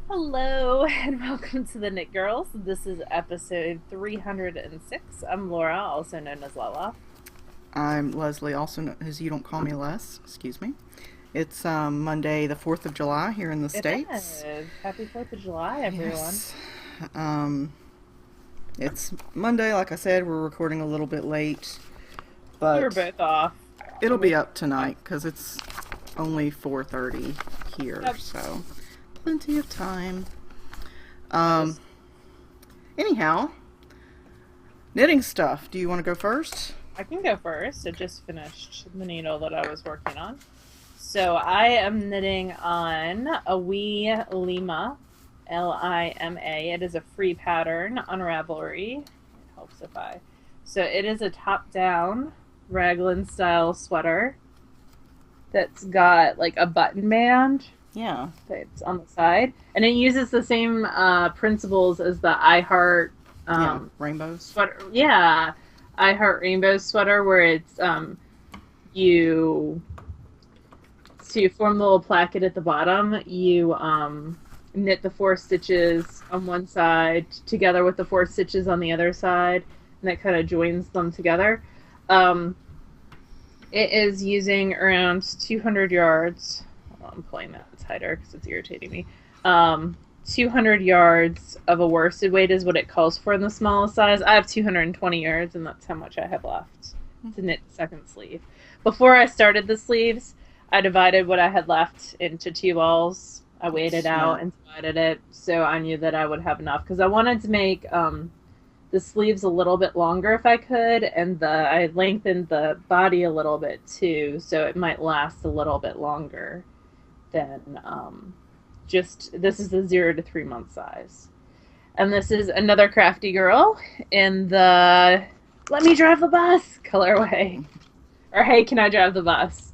Hello and welcome to the Knit Girls. This is episode 306. I'm Laura, also known as Lala. I'm Leslie, also known as You Don't Call Me Les. Excuse me. It's Monday, the 4th of July here in the It States. is. Happy 4th of July, everyone. Yes. Um, it's Monday, like I said, we're recording a little bit late, We were but both off. it'll And we be up tonight because it's only 4:30 here, Yep. so plenty of time. just, Um, anyhow, knitting stuff. Do you want to go first? I can go first. I just finished the needle that I was working on. So I am knitting on a wee Lima, Lima. It is a free pattern on Ravelry. It helps if I. So it is a top-down raglan style sweater that's got like a button band Yeah. that's on the side, and it uses the same principles as the I Heart Yeah. Rainbows. sweater. Yeah, I Heart Rainbow sweater, where it's you to form the little placket at the bottom. You knit the 4 stitches on one side together with the 4 stitches on the other side, and that kind of joins them together. Um, it is using around 200 yards. Well, I'm pulling that tighter because it's irritating me. 200 yards of a worsted weight is what it calls for in the smallest size. I have 220 yards, and that's how much I have left to knit the second sleeve. Before I started the sleeves, I divided what I had left into 2 balls. I weighed it out and divided it, so I knew that I would have enough, because I wanted to make the sleeves a little bit longer if I could, and I lengthened the body a little bit too, so it might last a little bit longer than this is the 0 to 3 month size. And this is another crafty girl in the let me drive the bus colorway. Or hey, can I drive the bus?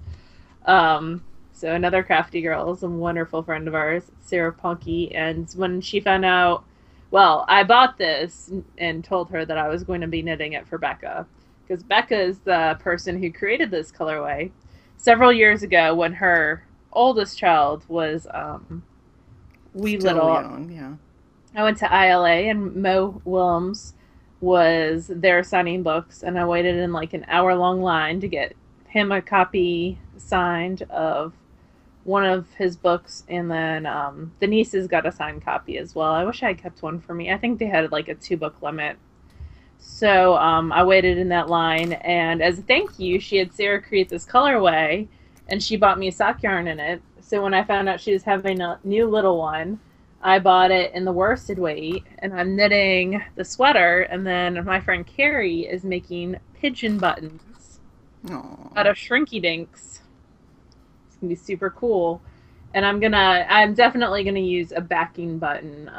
So another crafty girl is a wonderful friend of ours, Sarah Punky, and when she found out, well, I bought this and told her that I was going to be knitting it for Becca, because Becca is the person who created this colorway several years ago when her oldest child was wee Still little. young, yeah. I went to ILA and Mo Willems was there signing books, and I waited in like an hour-long line to get him a copy signed of one of his books, and then the nieces got a signed copy as well. I wish I had kept one for me. I think they had like a 2-book limit. So I waited in that line, and as a thank you, she had Sarah create this colorway, and she bought me a sock yarn in it. So when I found out she was having a new little one, I bought it in the worsted weight, and I'm knitting the sweater, and then my friend Carrie is making pigeon buttons Aww. out of Shrinky Dinks. It's gonna be super cool. And I'm definitely gonna use a backing button.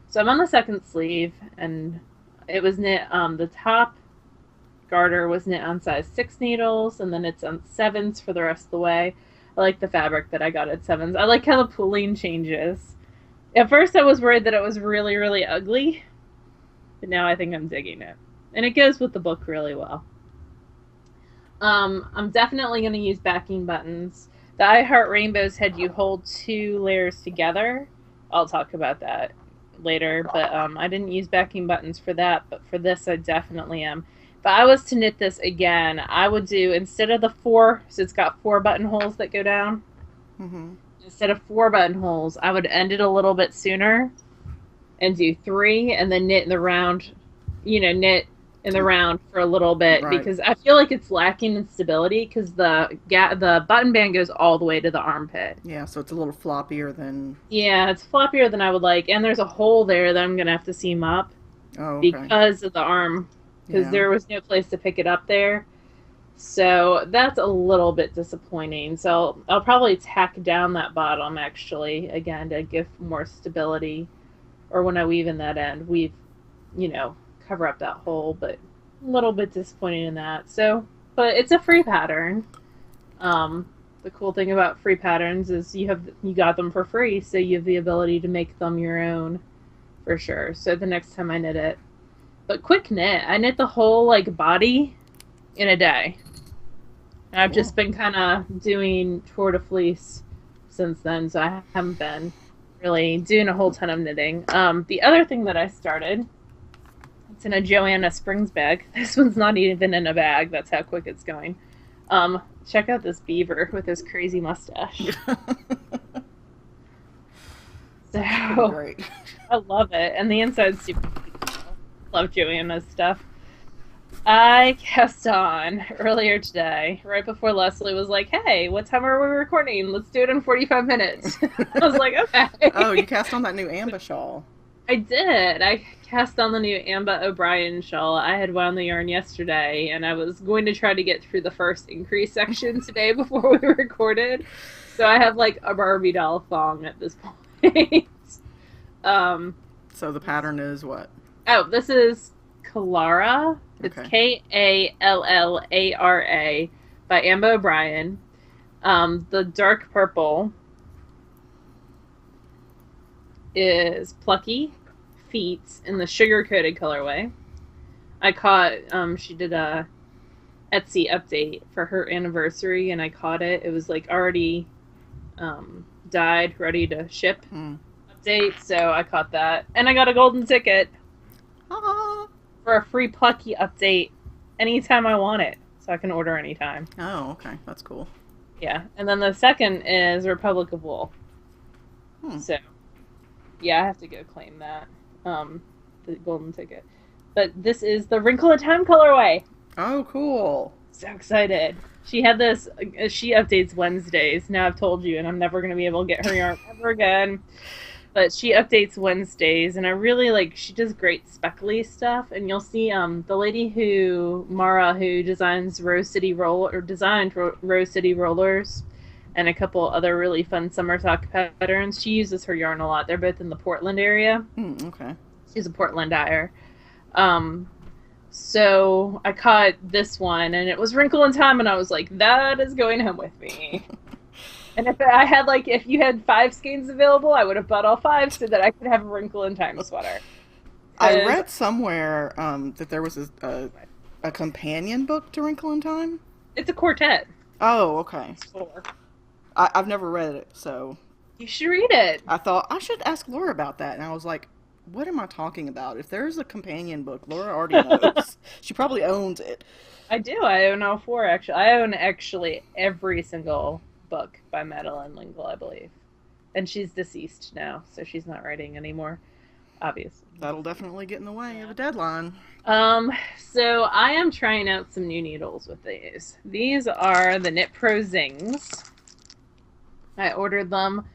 So I'm on the second sleeve, and it was knit, the top garter was knit on size 6 needles, and then it's on 7s for the rest of the way. I like the fabric that I got at 7s. I like how the pooling changes. At first I was worried that it was really, really ugly, but now I think I'm digging it. And it goes with the book really well. I'm definitely going to use backing buttons. The I Heart Rainbows had you hold 2 layers together. I'll talk about that later, but I didn't use backing buttons for that, but for this I definitely am. If I was to knit this again, I would do, instead of the 4, so it's got 4 buttonholes that go down, instead of 4 buttonholes, I would end it a little bit sooner and do 3, and then knit in the round, knit in the round for a little bit, Right. because I feel like it's lacking in stability, because the button band goes all the way to the armpit. Yeah, so it's a little floppier than... Yeah, it's floppier than I would like, and there's a hole there that I'm going to have to seam up because of the arm, because there was no place to pick it up there. So that's a little bit disappointing. So I'll probably tack down that bottom, actually, again, to give more stability. Or when I weave in that end, cover up that hole, but a little bit disappointing in that. So, but it's a free pattern. The cool thing about free patterns is you got them for free, so you have the ability to make them your own, for sure. So the next time I knit it. But quick knit. I knit the whole body in a day. I've just been kind of doing Tour de Fleece since then, so I haven't been really doing a whole ton of knitting. The other thing that I started, it's in a Joanna Springs bag. This one's not even in a bag. That's how quick it's going. Check out this beaver with his crazy mustache. So Great. I love it, and the inside's super beautiful. Love Joanna's stuff. I cast on earlier today, right before Leslie was like, "Hey, what time are we recording? Let's do it in 45 minutes." I was like, "Okay." Oh, you cast on that new Amba shawl. I did. I cast on the new Amba O'Brien shawl. I had wound the yarn yesterday, and I was going to try to get through the first increase section today before we recorded. So I have like a Barbie doll thong at this point. So the pattern is what? Oh, this is Kallara. It's Okay. Kallara by Amba O'Brien. The dark purple is Plucky Feet in the sugar coated colorway. I caught she did a Etsy update for her anniversary, and I caught it. It was like already dyed, ready to ship update, so I caught that, and I got a golden ticket for a free Plucky update anytime I want it, so I can order anytime. Oh, okay, that's cool. Yeah, and then the second is Republic of Wool. So yeah, I have to go claim that, the golden ticket. But this is the Wrinkle in Time colorway. Oh, cool. So excited. She had this, she updates Wednesdays. Now I've told you, and I'm never going to be able to get her yarn ever again. But she updates Wednesdays, and I really like, she does great speckly stuff. And you'll see the lady Mara, who designs Rose City designed Rose City Rollers and a couple other really fun summer sock patterns. She uses her yarn a lot. They're both in the Portland area. Okay. She's a Portland dyer. So I caught this one, and it was Wrinkle in Time, and I was like, that is going home with me. And if you had 5 skeins available, I would have bought all 5 so that I could have a Wrinkle in Time sweater. I read somewhere that there was a companion book to Wrinkle in Time. It's a quartet. Oh, okay. It's 4. I've never read it, so You should read it. I thought I should ask Laura about that, and I was like, what am I talking about? If there's a companion book, Laura already knows. She probably owns it. I do. I own all 4, actually. I own actually every single book by Madeline L'Engle, I believe. And she's deceased now, so she's not writing anymore, obviously. That'll definitely get in the way of a deadline. So I am trying out some new needles with these. These are the Knit Pro Zings. I ordered them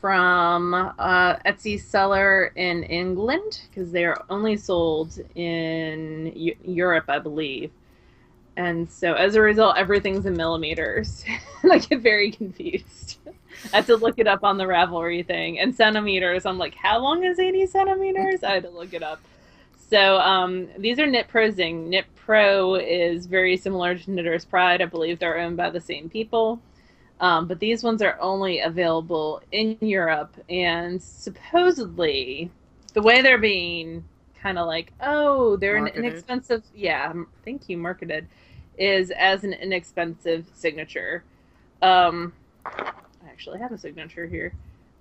from Etsy seller in England because they are only sold in Europe, I believe. And so as a result, everything's in millimeters. And I get very confused. I have to look it up on the Ravelry thing. And centimeters, I'm like, how long is 80 centimeters? I had to look it up. So these are Knit Pro Zing. Knit Pro is very similar to Knitter's Pride. I believe they're owned by the same people. But these ones are only available in Europe. And supposedly, the way they're being kind of like, oh, they're an inexpensive, yeah, thank you, marketed, is as an inexpensive signature. I actually have a signature here.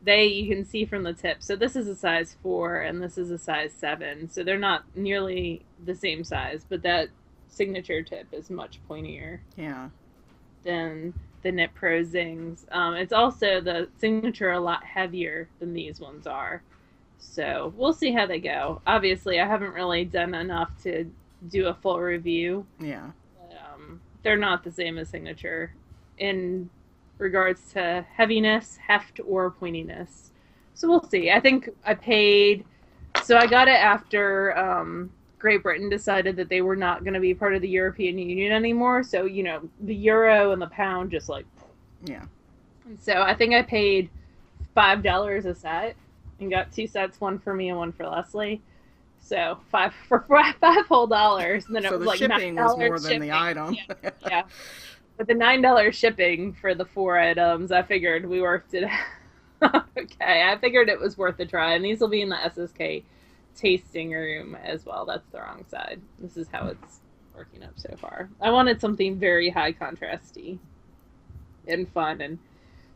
You can see from the tip. So this is a size 4 and this is a size 7. So they're not nearly the same size, but that signature tip is much pointier. Yeah. Than the Knit Pro Zings. It's also the signature a lot heavier than these ones are. So we'll see how they go. Obviously, I haven't really done enough to do a full review. Yeah. But, they're not the same as signature in regards to heaviness, heft, or pointiness. So we'll see. I think I paid... So I got it after Great Britain decided that they were not going to be part of the European Union anymore. So, you know, the euro and the pound just like... Yeah. And so I think I paid $5 a set. And got 2 sets, one for me and one for Leslie. So $5 whole. And then it was like $9 shipping was more than shipping. the item. Yeah. But the $9 shipping for the 4 items, I figured we worked it out. Okay, I figured it was worth a try. And these will be in the SSK tasting room as well. That's the wrong side. This is how it's working up so far. I wanted something very high contrasty and fun and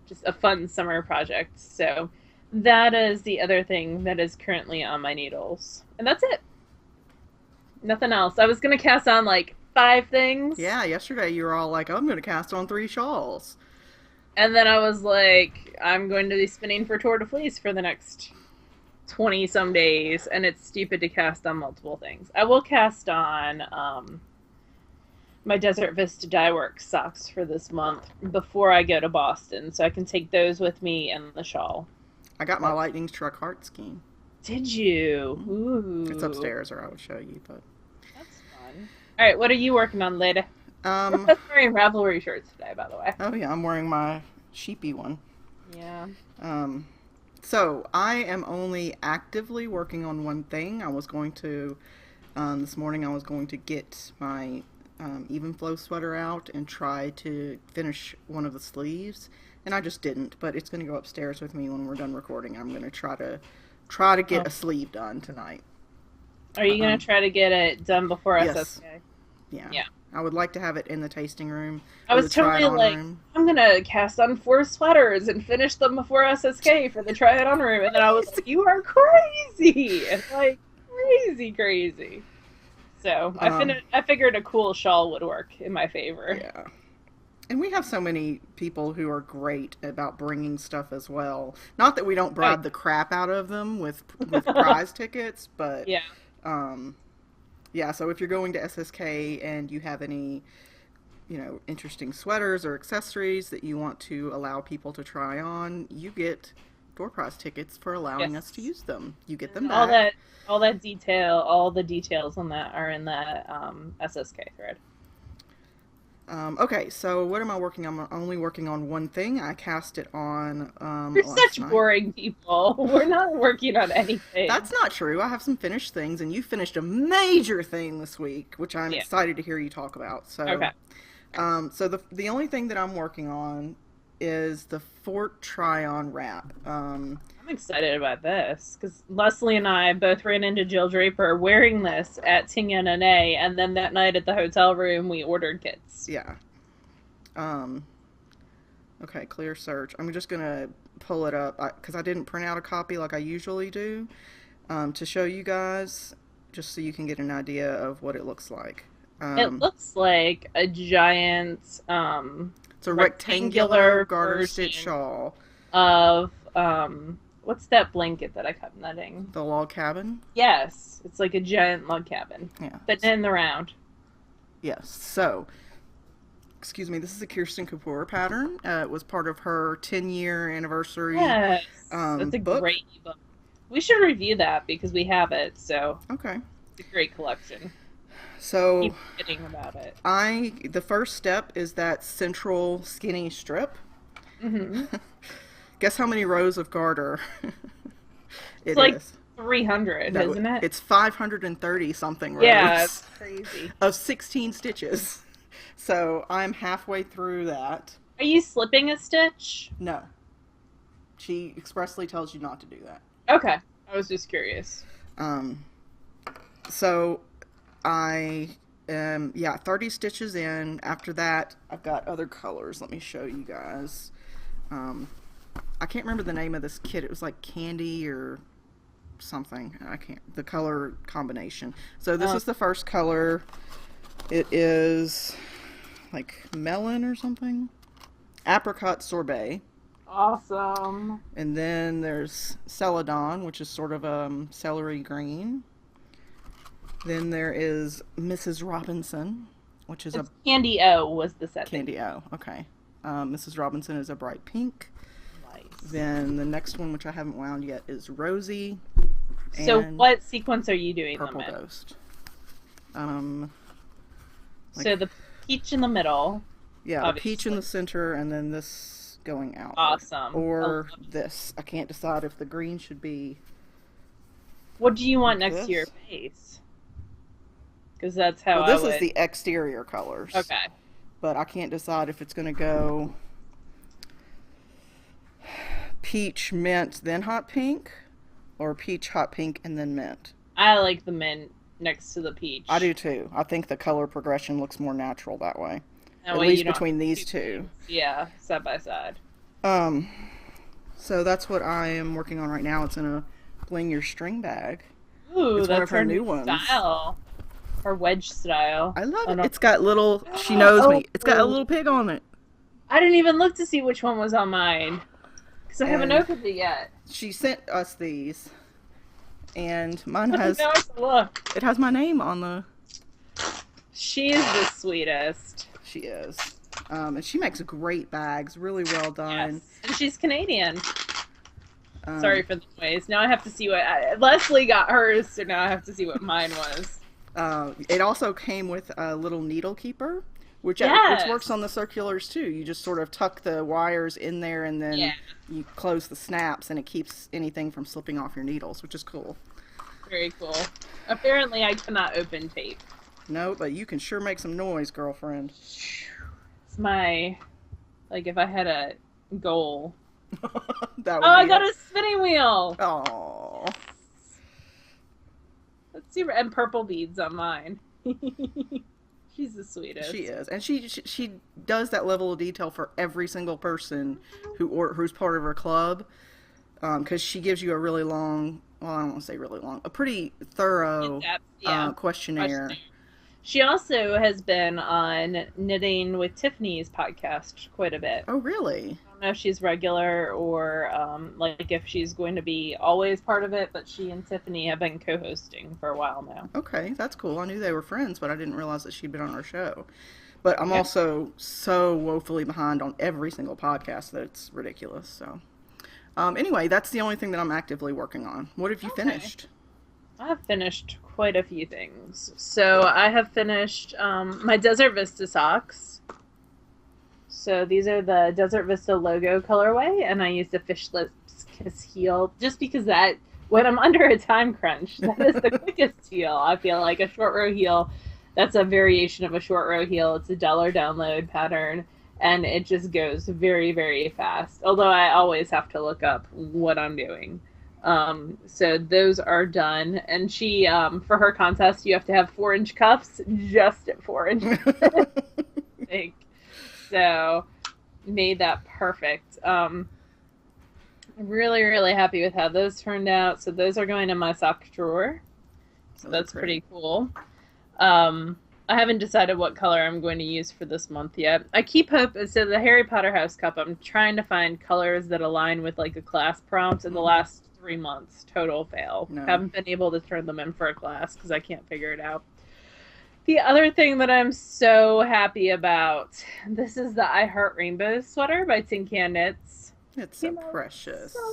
just a fun summer project. So That is the other thing that is currently on my needles. And that's it. Nothing else. I was going to cast on like 5 things. Yeah, yesterday you were all like, I'm going to cast on 3 shawls. And then I was like, I'm going to be spinning for Tour de Fleece for the next 20 some days, and it's stupid to cast on multiple things. I will cast on my Desert Vista Dye Works socks for this month before I go to Boston, so I can take those with me and the shawl. I got my lightning struck heart skein. Did you? Ooh. It's upstairs, or I would show you, but that's fun. All right, what are you working on, lady? I'm wearing Ravelry shirts today, by the way. Oh yeah, I'm wearing my sheepy one. Yeah. So I am only actively working on one thing. I was going to this morning. I was going to get my even flow sweater out and try to finish one of the sleeves, and I just didn't. But it's going to go upstairs with me when we're done recording. I'm going to try to get a sleeve done tonight. Are you going to try to get it done before yes. SSK? Yeah. I would like to have it in the tasting room. I was totally like, room. I'm going to cast on 4 sweaters and finish them before SSK for the try it on room. And then I was like, you are crazy. Like, crazy. So I figured a cool shawl would work in my favor. Yeah. And we have so many people who are great about bringing stuff as well. Not that we don't bribe the crap out of them with prize tickets, but yeah. Yeah, so if you're going to SSK and you have any, interesting sweaters or accessories that you want to allow people to try on, you get door prize tickets for allowing us to use them. You get them back. All the details on that are in the SSK thread. Okay, so what am I working on? I'm only working on one thing. I cast it on We're such boring people. We're not working on anything. That's not true. I have some finished things, and you finished a major thing this week, which I'm excited to hear you talk about. So, okay. So the only thing that I'm working on is the Fort Tryon wrap. I'm excited about this because Leslie and I both ran into Jill Draper wearing this at Ting-N-N-A, and then that night at the hotel room we ordered kits. Yeah. Okay, clear search. I'm just gonna pull it up because I didn't print out a copy like I usually do to show you guys, just so you can get an idea of what it looks like. It looks like a giant it's a rectangular garter stitch shawl of what's that blanket that I kept netting? The log cabin? Yes. It's like a giant log cabin. Yeah. But in the round. Yes. So, excuse me, this is a Kirsten Kapoor pattern. It was part of her 10-year anniversary Yes. That's a book. Great book. We should review that because we have it, so. Okay. It's a great collection. So, keep forgetting about it. The first step is that central skinny strip. Mm-hmm. Guess how many rows of garter it's like 300, isn't it? It's 530 something rows. Yeah, it's crazy. Of 16 stitches. So I'm halfway through that. Are you slipping a stitch? No. She expressly tells you not to do that. Okay. I was just curious. So I 30 stitches in. After that, I've got other colors. Let me show you guys. I can't remember the name of this kit. It was like candy or something. The color combination. So this is the first color. It is like melon or something. Apricot sorbet. Awesome. And then there's celadon, which is sort of celery green. Then there is Mrs. Robinson, which is Candy O was the set. Candy O, okay. Mrs. Robinson is a bright pink. Nice. Then the next one, which I haven't wound yet, is Rosie. So what sequence are you doing Purple them in? Ghost. So the peach in the middle. Yeah, obviously. the peach in the center, and then this going out. Awesome. Or this. I can't decide if the green should be... What do you want next to your face? Because that's how this is the exterior colors. Okay. But I can't decide if it's going to go peach, mint, then hot pink, or peach, hot pink, and then mint. I like the mint next to the peach. I do too. I think the color progression looks more natural that way. At way least between these two. Yeah, side by side. So that's what I am working on right now. It's in a Bling Your String bag. Ooh, It's one that's of her her new new ones. style. Her wedge style. I love Oh, it. no. It's got little, she knows Oh, me. It's got a little pig on it. I didn't even look to see which one was on mine. Because I haven't And opened it yet. she sent us these. And mine Now I has, have to look. it has my name on the, She is the sweetest. she is. And she makes great bags, really well done. Yes. And she's Canadian. Um, Sorry for the noise. Now I have to see what... Leslie got hers, so now I have to see what mine was. It also came with a little needle keeper, which Yes. works on the circulars too. You just sort of tuck the wires in there and then you close the snaps, and it keeps anything from slipping off your needles, which is cool. Very cool. Apparently I cannot open tape. No, but you can sure make some noise, girlfriend. It's my... Like, if I had a goal... That would Oh, I be got it. a spinning wheel! Aww. Let's see, and purple beads on mine. She's the sweetest. She is, and she does that level of detail for every single person who's part of her club, because she gives you a really long, well, I don't want to say really long, a pretty thorough questionnaire. She also has been on Knitting with Tiffany's podcast quite a bit. Oh, really? I don't know if she's regular or like if she's going to be always part of it, but she and Tiffany have been co-hosting for a while now. Okay, that's cool. I knew they were friends, but I didn't realize that she'd been on our show. But I'm also so woefully behind on every single podcast that it's ridiculous. So, anyway, that's the only thing that I'm actively working on. What have you finished? I have finished quite a few things. So I have finished my Desert Vista socks. So these are the Desert Vista logo colorway, and I used a fish lips kiss heel just because that, when I'm under a time crunch, that is the quickest heel. I feel like a short row heel, that's a variation of a short row heel. It's a dollar download pattern, and it just goes very, very fast. Although I always have to look up what I'm doing. So those are done, and she, for her contest, you have to have 4-inch cuffs, just at 4 inches. I think. So, made that perfect. Really, really happy with how those turned out. So those are going in my sock drawer. So that's pretty cool. I haven't decided what color I'm going to use for this month yet. I keep hoping, so the Harry Potter House Cup, I'm trying to find colors that align with like a class prompt. In the last 3 months, total fail. No. Haven't been able to turn them in for a class because I can't figure it out. The other thing that I'm so happy about, this is the I Heart Rainbow sweater by Tin Can Knits. It's so precious. So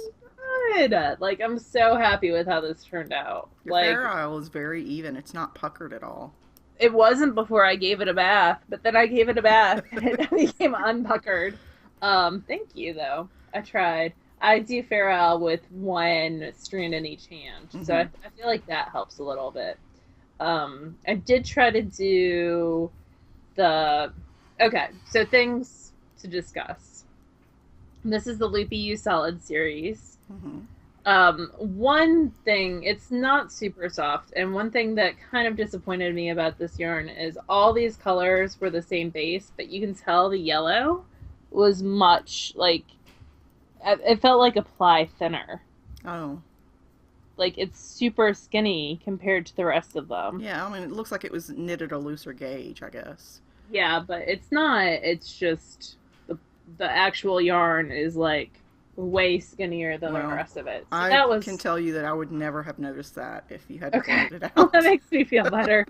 good. Like, I'm so happy with how this turned out. Your fair isle is very even. It's not puckered at all. It wasn't before I gave it a bath, but then I gave it a bath and it became unpuckered. Thank you, though. I tried. I do fair isle with one strand in each hand, so I feel like that helps a little bit. I did try to do the... Okay, so things to discuss. This is the Loopy U Solid series. One thing, it's not super soft, and one thing that kind of disappointed me about this yarn is all these colors were the same base, but you can tell the yellow was much, like, it felt like a ply thinner. Oh. Like, it's super skinny compared to the rest of them. Yeah, I mean, it looks like it was knitted a looser gauge, I guess. Yeah, but it's not. It's just the actual yarn is, like, way skinnier than the rest of it. So I can tell you that I would never have noticed that if you hadn't pointed it out. That makes me feel better.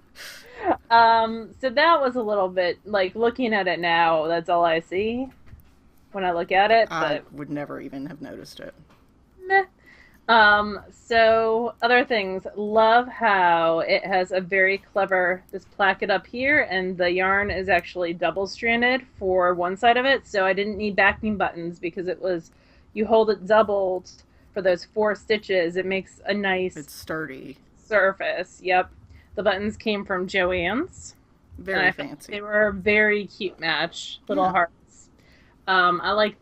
So that was a little bit, like, looking at it now, that's all I see when I look at it. I would never even have noticed it. Meh. So other things, love how it has a very clever, this placket up here, and the yarn is actually double stranded for one side of it, so I didn't need backing buttons because it was, you hold it doubled for those 4 stitches, it makes a nice, it's sturdy surface. Yep. The buttons came from Joann's. Very fancy. They were a very cute match, little hearts. I like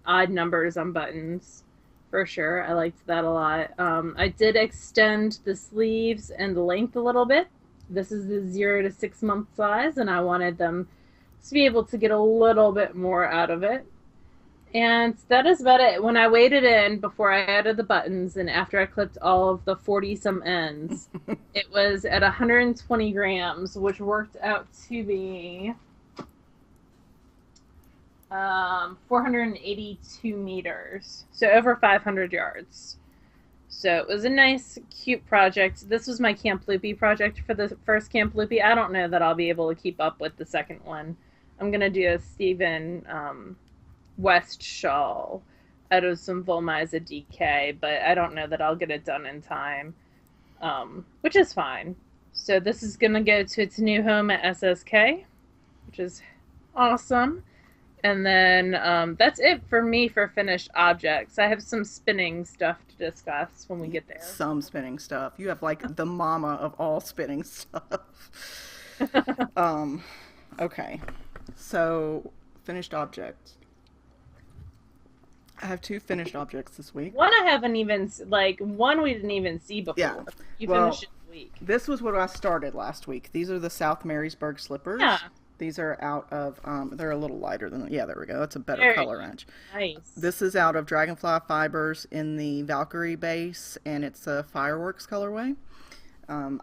odd numbers on buttons. For sure. I liked that a lot. I did extend the sleeves and the length a little bit. This is the 0 to 6 month size, and I wanted them to be able to get a little bit more out of it. And that is about it. When I weighed it in before I added the buttons and after I clipped all of the 40 some ends, it was at 120 grams, which worked out to be 482 meters. So over 500 yards. So it was a nice, cute project. This was my Camp Loopy project for the first Camp Loopy. I don't know that I'll be able to keep up with the second one. I'm going to do a Stephen West shawl out of some Volmiza DK, but I don't know that I'll get it done in time, which is fine. So this is going to go to its new home at SSK, which is awesome. And then that's it for me for finished objects. I have some spinning stuff to discuss when we get there. Some spinning stuff. You have like the mama of all spinning stuff. Okay. So, finished objects. I have two finished objects this week. One I haven't even, one we didn't even see before. Yeah. You finished it this week. This was what I started last week. These are the South Marysburg slippers. Yeah. These are out of, they're a little lighter than, yeah, there we go. That's a better color range. Nice. This is out of Dragonfly Fibers in the Valkyrie base, and it's a Fireworks colorway.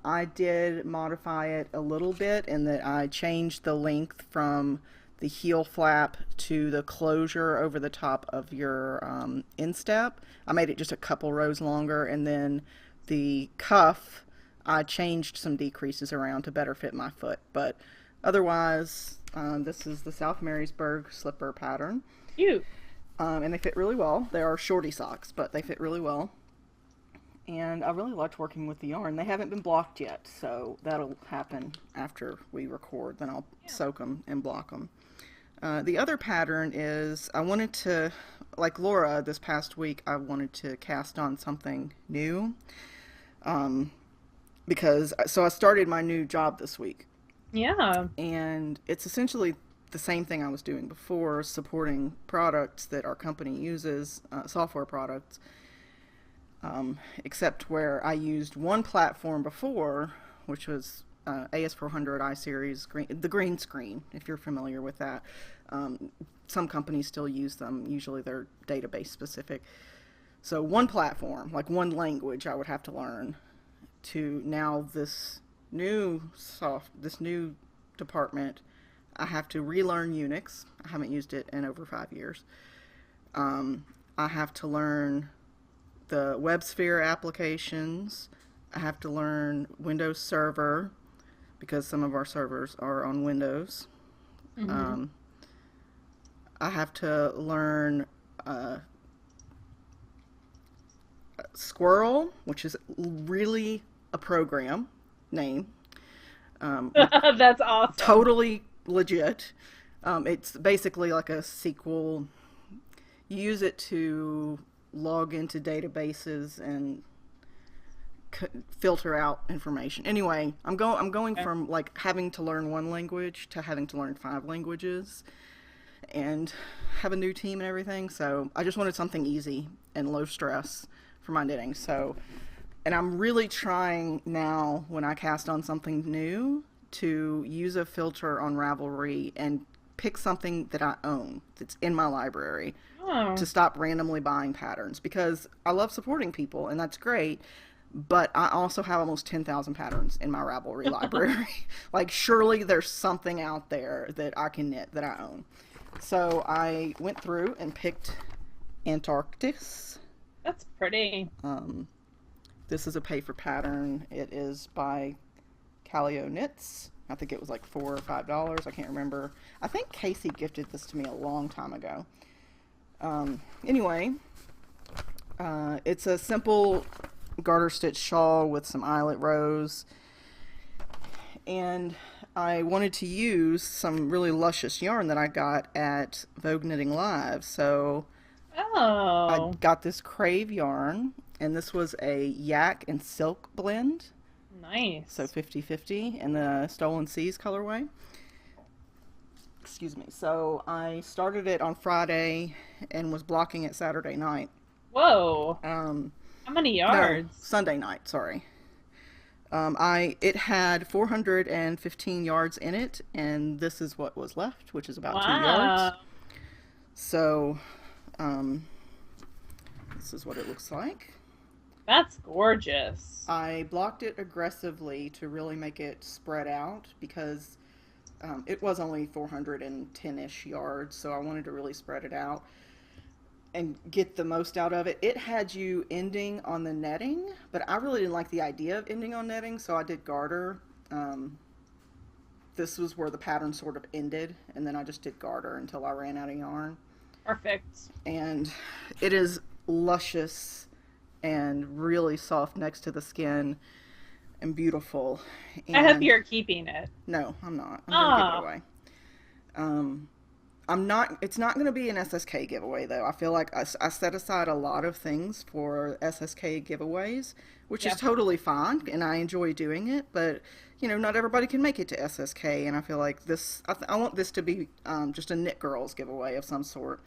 I did modify it a little bit in that I changed the length from the heel flap to the closure over the top of your instep. I made it just a couple rows longer, and then the cuff, I changed some decreases around to better fit my foot. But otherwise, this is the South Marysburg slipper pattern. Cute. And they fit really well. They are shorty socks, but they fit really well. And I really liked working with the yarn. They haven't been blocked yet, so that'll happen after we record. Then I'll soak them and block them. The other pattern is I wanted to, like Laura this past week, I wanted to cast on something new. Because, so I started my new job this week. Yeah. And it's essentially the same thing I was doing before, supporting products that our company uses, software products. Except where I used one platform before, which was AS400 iSeries, the green screen, if you're familiar with that. Some companies still use them. Usually they're database specific. So one platform, like one language I would have to learn to now this new department. I have to relearn Unix. I haven't used it in over 5 years. I have to learn the WebSphere applications. I have to learn Windows Server because some of our servers are on Windows. Mm-hmm. I have to learn Squirrel, which is really a program name. That's awesome. Totally legit. It's basically like a SQL. You use it to log into databases and filter out information. Anyway, I'm going from like having to learn one language to having to learn 5 languages and have a new team and everything. So I just wanted something easy and low stress for my knitting. So, and I'm really trying now when I cast on something new to use a filter on Ravelry and pick something that I own that's in my library to stop randomly buying patterns, because I love supporting people and that's great, but I also have almost 10,000 patterns in my Ravelry library. Like surely there's something out there that I can knit that I own. So I went through and picked Antarctis. That's pretty. This is a pay for pattern. It is by Calio Knits. I think it was like $4 or $5. I can't remember. I think Casey gifted this to me a long time ago. Anyway, it's a simple garter stitch shawl with some eyelet rows. And I wanted to use some really luscious yarn that I got at Vogue Knitting Live. So I got this Crave yarn, and this was a yak and silk blend. Nice. So 50-50 in the Stolen Seas colorway. Excuse me. So I started it on Friday and was blocking it Saturday night. Whoa. How many yards? No, Sunday night, sorry. It had 415 yards in it, and this is what was left, which is about 2 yards. So Um, this is what it looks like. That's gorgeous. I blocked it aggressively to really make it spread out because it was only 410-ish yards, so I wanted to really spread it out and get the most out of it. It had you ending on the netting, but I really didn't like the idea of ending on netting, so I did garter. This was where the pattern sort of ended, and then I just did garter until I ran out of yarn. Perfect. And it is luscious and really soft next to the skin and beautiful. And I hope you're keeping it. no, I'm not. I'm going to give it away. I'm not, it's not going to be an SSK giveaway though. I feel like I set aside a lot of things for SSK giveaways, which is totally fine, and I enjoy doing it, but you know, not everybody can make it to SSK, and I feel like this, I want this to be just a TheKnitGirll's giveaway of some sort.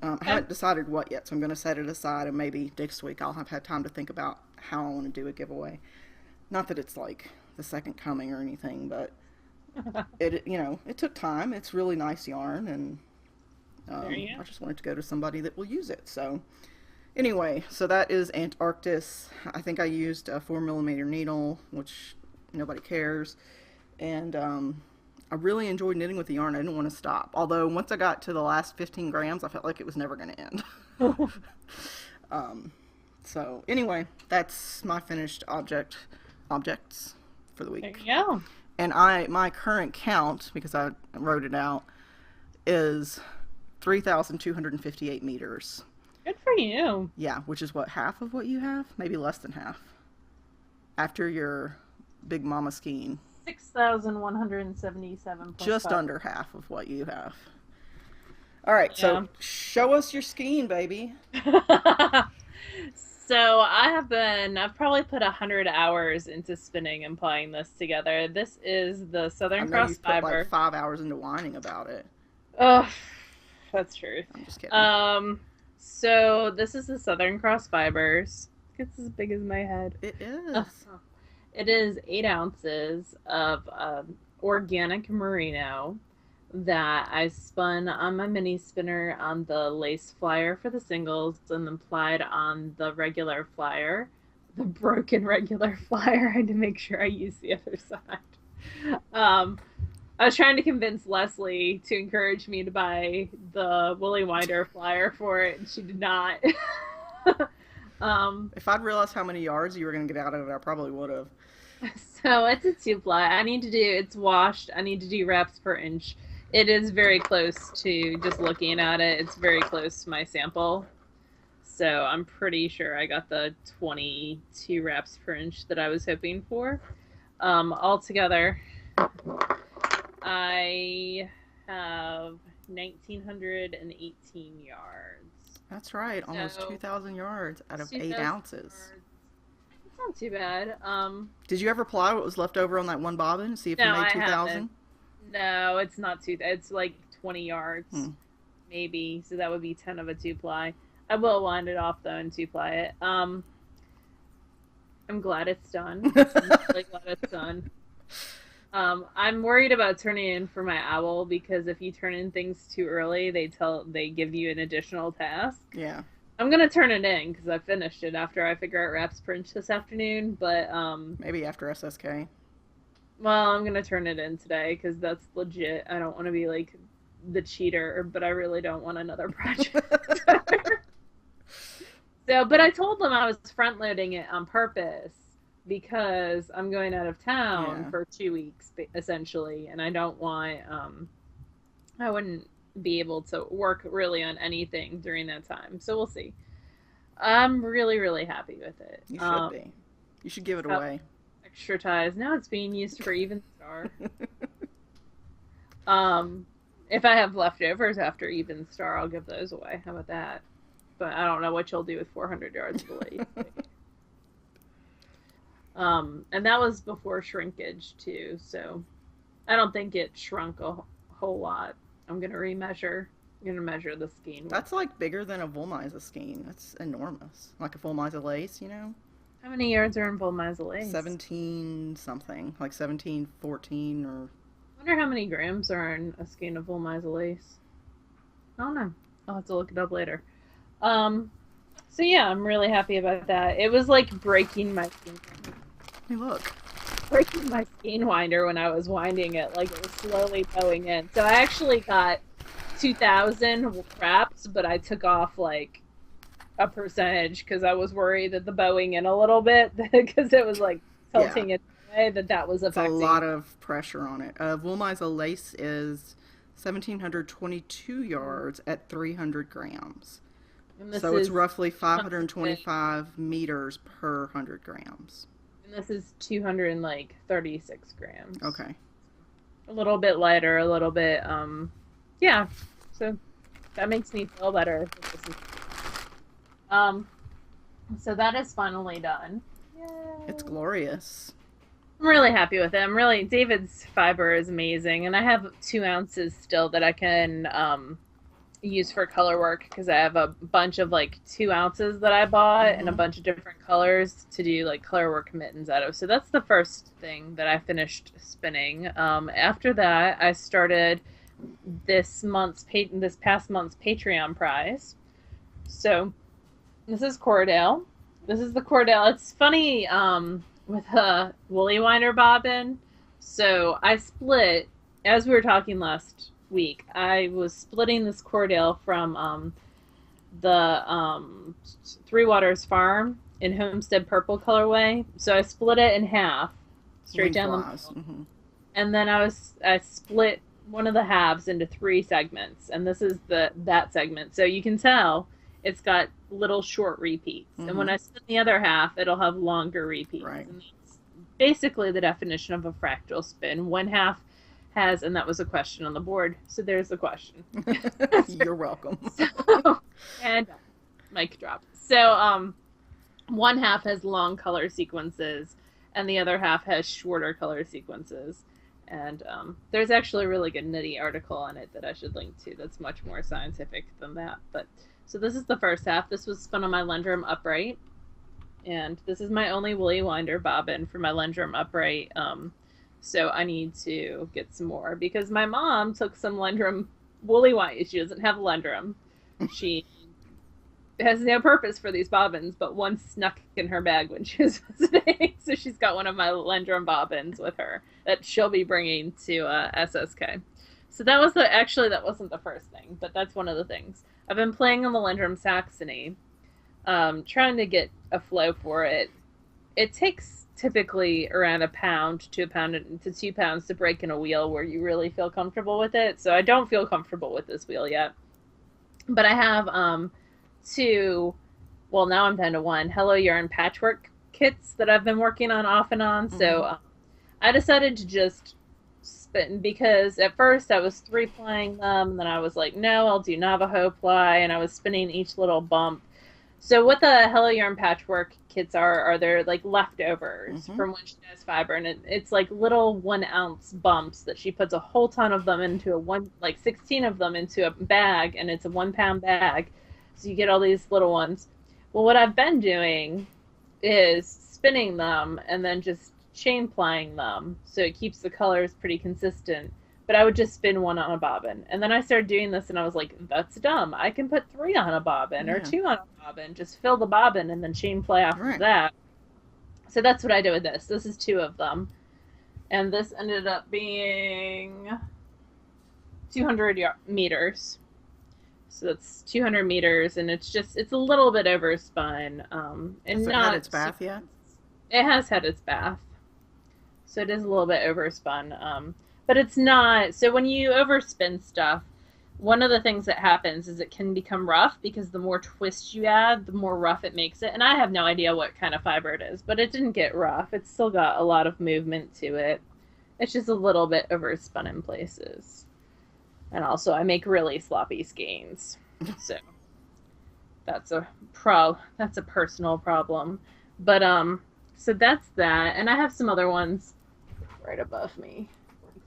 I haven't decided what yet, so I'm going to set it aside, and maybe next week I'll have had time to think about how I want to do a giveaway. Not that it's like the second coming or anything, but it, you know, it took time. It's really nice yarn, and I just wanted to go to somebody that will use it. So anyway, so that is Antarctis. I think I used a 4mm needle, which nobody cares, and I really enjoyed knitting with the yarn. I didn't want to stop. Although once I got to the last 15 grams, I felt like it was never going to end. So anyway, that's my finished objects for the week. There you go. And my current count, because I wrote it out, is 3,258 meters. Good for you. Yeah, which is what, half of what you have? Maybe less than half. After your Big Mama Skein. 6,177. Just under half of what you have. All right, so show us your Skein, baby. So I've probably put 100 hours into spinning and putting this together. This is the Southern Cross Fiber. Put like 5 hours into whining about it. Oh, that's true. I'm just kidding. So this is the Southern Cross Fibers. It's as big as my head. It is. It is 8 ounces of organic merino that I spun on my mini spinner on the lace flyer for the singles and then plied on the regular flyer, the broken regular flyer. I had to make sure I use the other side. I was trying to convince Leslie to encourage me to buy the Woolly Winder flyer for it, and she did not. If I'd realized how many yards you were going to get out of it, I probably would have. So it's a 2-ply. It's washed. I need to do wraps per inch. It is very close to, just looking at it, it's very close to my sample. So I'm pretty sure I got the 22 wraps per inch that I was hoping for. Altogether, I have 1,918 yards. That's right, almost 2,000 yards out of 8 ounces. It's not too bad. Did you ever ply what was left over on that one bobbin? See if you made 2,000? No, it's not it's like 20 yards, maybe. So that would be 10 of a 2-ply. I will wind it off though and 2-ply it. I'm glad it's done. I'm really glad it's done. I'm worried about turning in for my owl because if you turn in things too early, they give you an additional task. Yeah. I'm gonna turn it in because I finished it after I figure out wraps per inch this afternoon. But maybe after SSK. Well, I'm gonna turn it in today because that's legit. I don't want to be like the cheater, but I really don't want another project. So, but I told them I was front loading it on purpose because I'm going out of town for 2 weeks, essentially, and I don't want. I wouldn't be able to work really on anything during that time. So we'll see. I'm really, really happy with it. You should be. You should give it away. Extra ties. Now it's being used for Even Star. If I have leftovers after Even Star, I'll give those away. How about that? But I don't know what you'll do with 400 yards of lace. And that was before shrinkage too, so I don't think it shrunk a whole lot. I'm gonna remeasure. I'm gonna measure the skein. That's like bigger than a Woolmizer skein. That's enormous. Like a Woolmizer lace, you know? How many yards are in Woolmizer lace? 17 something, like 17, 14, or. I wonder how many grams are in a skein of Woolmizer lace. I don't know. I'll have to look it up later. Um, so yeah, I'm really happy about that. It was like Hey, look. breaking my skein winder when I was winding it, like it was slowly bowing in. So I actually got 2,000 wraps, but I took off like a percentage because I was worried that the bowing in a little bit because it was like Yeah, tilting it away that was it's a affecting. lot of pressure on it. Woolmiza lace is 1,722 yards at 300 grams. And this So it's is roughly 525 meters per 100 grams. 236 grams. Okay. A little bit lighter, a little bit yeah. So that makes me feel better. Um so that is finally done. It's Yay. glorious. I'm really happy with it. David's fiber is amazing, and I have 2 ounces still that I can use for color work because I have a bunch of like 2 ounces that I bought and a Mm-hmm. bunch of different colors to do like color work mittens out of. So that's the first thing that I finished spinning. After that, I started this past month's Patreon prize. So this is Cordell. This is the Cordell. It's funny with a woolly winder bobbin. So I split, as we were talking last week, I was splitting this Cordell from the Three Waters Farm in Homestead Purple colorway. So I split it in half, straight down the Lengthwise. middle, Mm-hmm. and then I split one of the halves into 3 segments, and this is that segment. So you can tell it's got little short repeats, and when Mm-hmm. I spin the other half, it'll have longer repeats. Right. And that's basically the definition of a fractal spin. One half has, and that was a question on the board. So there's the question. You're welcome. So, and mic drop. So one half has long color sequences, and the other half has shorter color sequences. And there's actually a really good Nitty article on it that I should link to that's much more scientific than that. But so this is the first half. This was spun on my Lendrum upright, and this is my only woolly winder bobbin for my Lendrum upright. So I need to get some more because my mom took some Lendrum woolly winder. She doesn't have Lendrum. She has no purpose for these bobbins, but one snuck in her bag when she was visiting. So she's got one of my Lendrum bobbins with her that she'll be bringing to SSK. So that wasn't the first thing, but that's one of the things. I've been playing on the Lendrum Saxony, trying to get a flow for it. It takes typically around a pound to 2 pounds to break in a wheel where you really feel comfortable with it. So I don't feel comfortable with this wheel yet. But I have two, well, now I'm down to one, Hello Yarn patchwork kits that I've been working on off and on. Mm-hmm. So I decided to just spin because at first I was 3-plying them, and then I was like, no, I'll do Navajo ply, and I was spinning each little bump. So what the Hello Yarn patchwork kits are they're like leftovers Mm-hmm. from when she does fiber, and it's like little 1 ounce bumps that she puts a whole ton of them into 16 of them into a bag, and it's a 1 pound bag. So you get all these little ones. Well, what I've been doing is spinning them and then just chain plying them so it keeps the colors pretty consistent. But I would just spin one on a bobbin. And then I started doing this and I was like, that's dumb. I can put 3 on a bobbin or Yeah. 2 on a bobbin. Just fill the bobbin and then chain ply after Right. that. So that's what I did with this. This is 2 of them. And this ended up being 200 meters. So that's 200 meters, and it's a little bit overspun. And Has it not had its bath yet? It has had its bath, so it is a little bit overspun. But it's not. So when you overspin stuff, one of the things that happens is it can become rough because the more twist you add, the more rough it makes it. And I have no idea what kind of fiber it is, but it didn't get rough. It's still got a lot of movement to it. It's just a little bit overspun in places. And also, I make really sloppy skeins, so that's a personal problem. But so that's that, and I have some other ones right above me.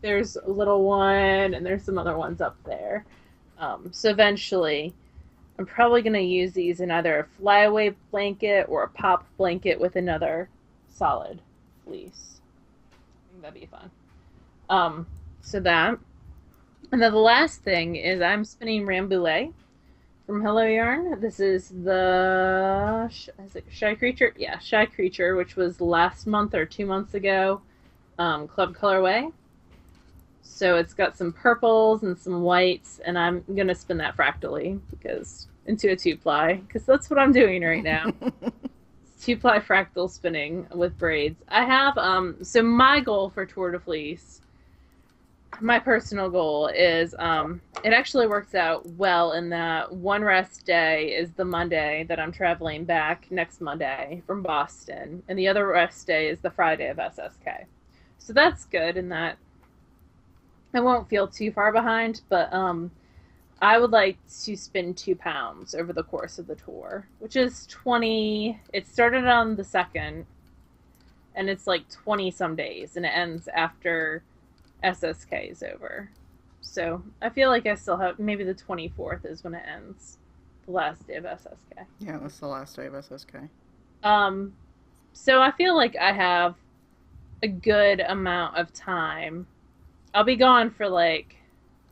There's a little one, and there's some other ones up there. So eventually, I'm probably gonna use these in either a flyaway blanket or a pop blanket with another solid fleece. I think that'd be fun. So that. And then the last thing is I'm spinning Rambouillet from Hello Yarn. This is the is it Shy Creature? Yeah, Shy Creature, which was last month or 2 months ago. Club colorway. So it's got some purples and some whites, and I'm gonna spin that fractally because into a 2-ply because that's what I'm doing right now. 2-ply fractal spinning with braids. I have so my goal for Tour de Fleece, my personal goal is it actually works out well in that one rest day is the Monday that I'm traveling back next Monday from Boston, and the other rest day is the Friday of SSK. So that's good in that I won't feel too far behind, but I would like to spin 2 pounds over the course of the tour, which is 20. It started on the 2nd, and it's like 20 some days, and it ends after SSK is over. So I feel like I still have maybe the 24th is when it ends, the last day of SSK. Yeah, that's the last day of SSK. Um, so I feel like I have a good amount of time. I'll be gone for like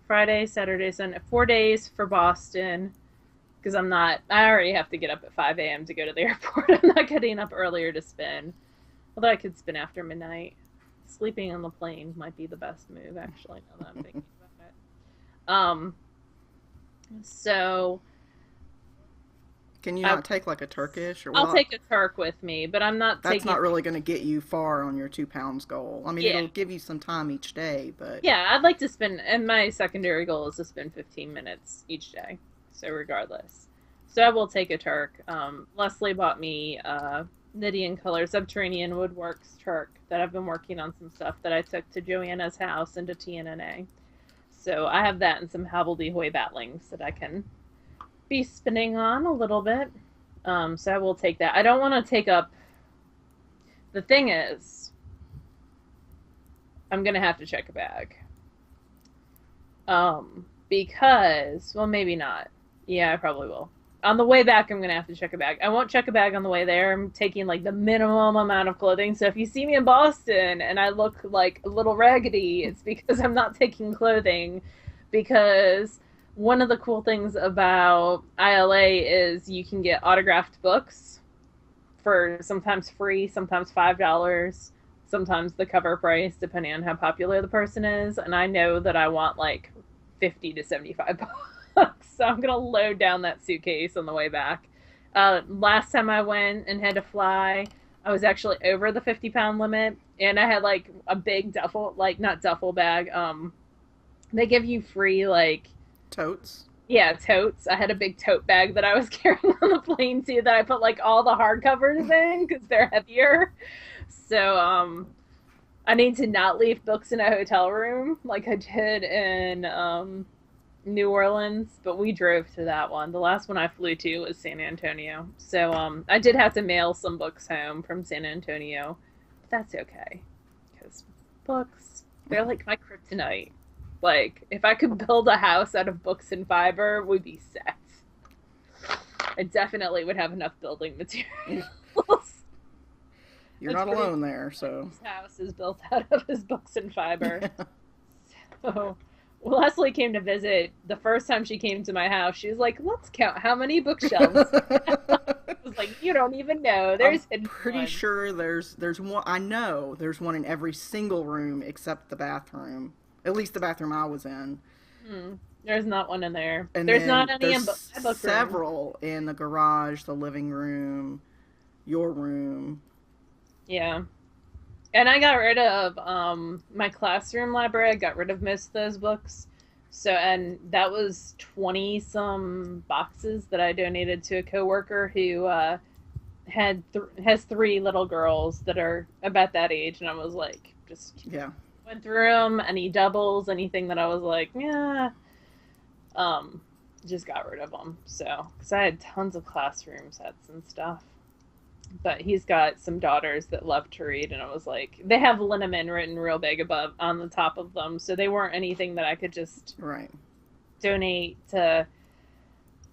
Friday, Saturday, Sunday, 4 days for Boston because I already have to get up at 5 a.m. to go to the airport. I'm not getting up earlier to spin. Although I could spin after midnight. Sleeping on the plane might be the best move, actually, now that I'm thinking about it. So Can you not take like a Turkish or I'll what? take a Turk with me, but I'm not That's taking. not really going to get you far on your 2 pounds goal. I mean, Yeah, it'll give you some time each day, but yeah, I'd like to spend, and my secondary goal is to spend 15 minutes each day. So regardless, so I will take a Turk. Leslie bought me Nidian Color Subterranean Woodworks Turk that I've been working on some stuff that I took to Joanna's house and to TNNA. So I have that and some Hobbledehoy batlings that I can be spinning on a little bit. So I will take that. I don't want to take up. The thing is, I'm gonna have to check a bag. Because well, maybe not. Yeah, I probably will. On the way back, I'm gonna have to check a bag. I won't check a bag on the way there. I'm taking like the minimum amount of clothing. So if you see me in Boston and I look like a little raggedy, it's because I'm not taking clothing. Because one of the cool things about ILA is you can get autographed books for sometimes free, sometimes $5, sometimes the cover price, depending on how popular the person is. And I know that I want like 50 to 75 bucks. So I'm going to load down that suitcase on the way back. Last time I went and had to fly, I was actually over the 50-pound limit. And I had like a big duffel, like not duffel bag. They give you free like totes. yeah, totes. I had a big tote bag that I was carrying on the plane too that I put like all the hardcovers in because they're heavier. So I need to not leave books in a hotel room like I did in New Orleans, but we drove to that one. The last one I flew to was San Antonio. So I did have to mail some books home from San Antonio. But that's okay. Because books, they're like my kryptonite. Like, if I could build a house out of books and fiber, we'd be set. I definitely would have enough building materials. You're not alone there, so. His house is built out of his books and fiber. So, well, Leslie came to visit. The first time she came to my house, she was like, let's count how many bookshelves. I was like, you don't even know. There's I'm pretty sure there's one. I know there's one in every single room except the bathroom. At least the bathroom I was in. There's not one in there. And there's not any in book room. Several in the garage, the living room, your room. Yeah. And I got rid of my classroom library. I got rid of most of those books. So, and that was 20 some boxes that I donated to a coworker who has 3 little girls that are about that age. And I was like, just went through them, any doubles, anything that I was like, yeah, just got rid of them. So, because I had tons of classroom sets and stuff. But he's got some daughters that love to read, and I was like, they have Linneman written real big above on the top of them, so they weren't anything that I could just donate to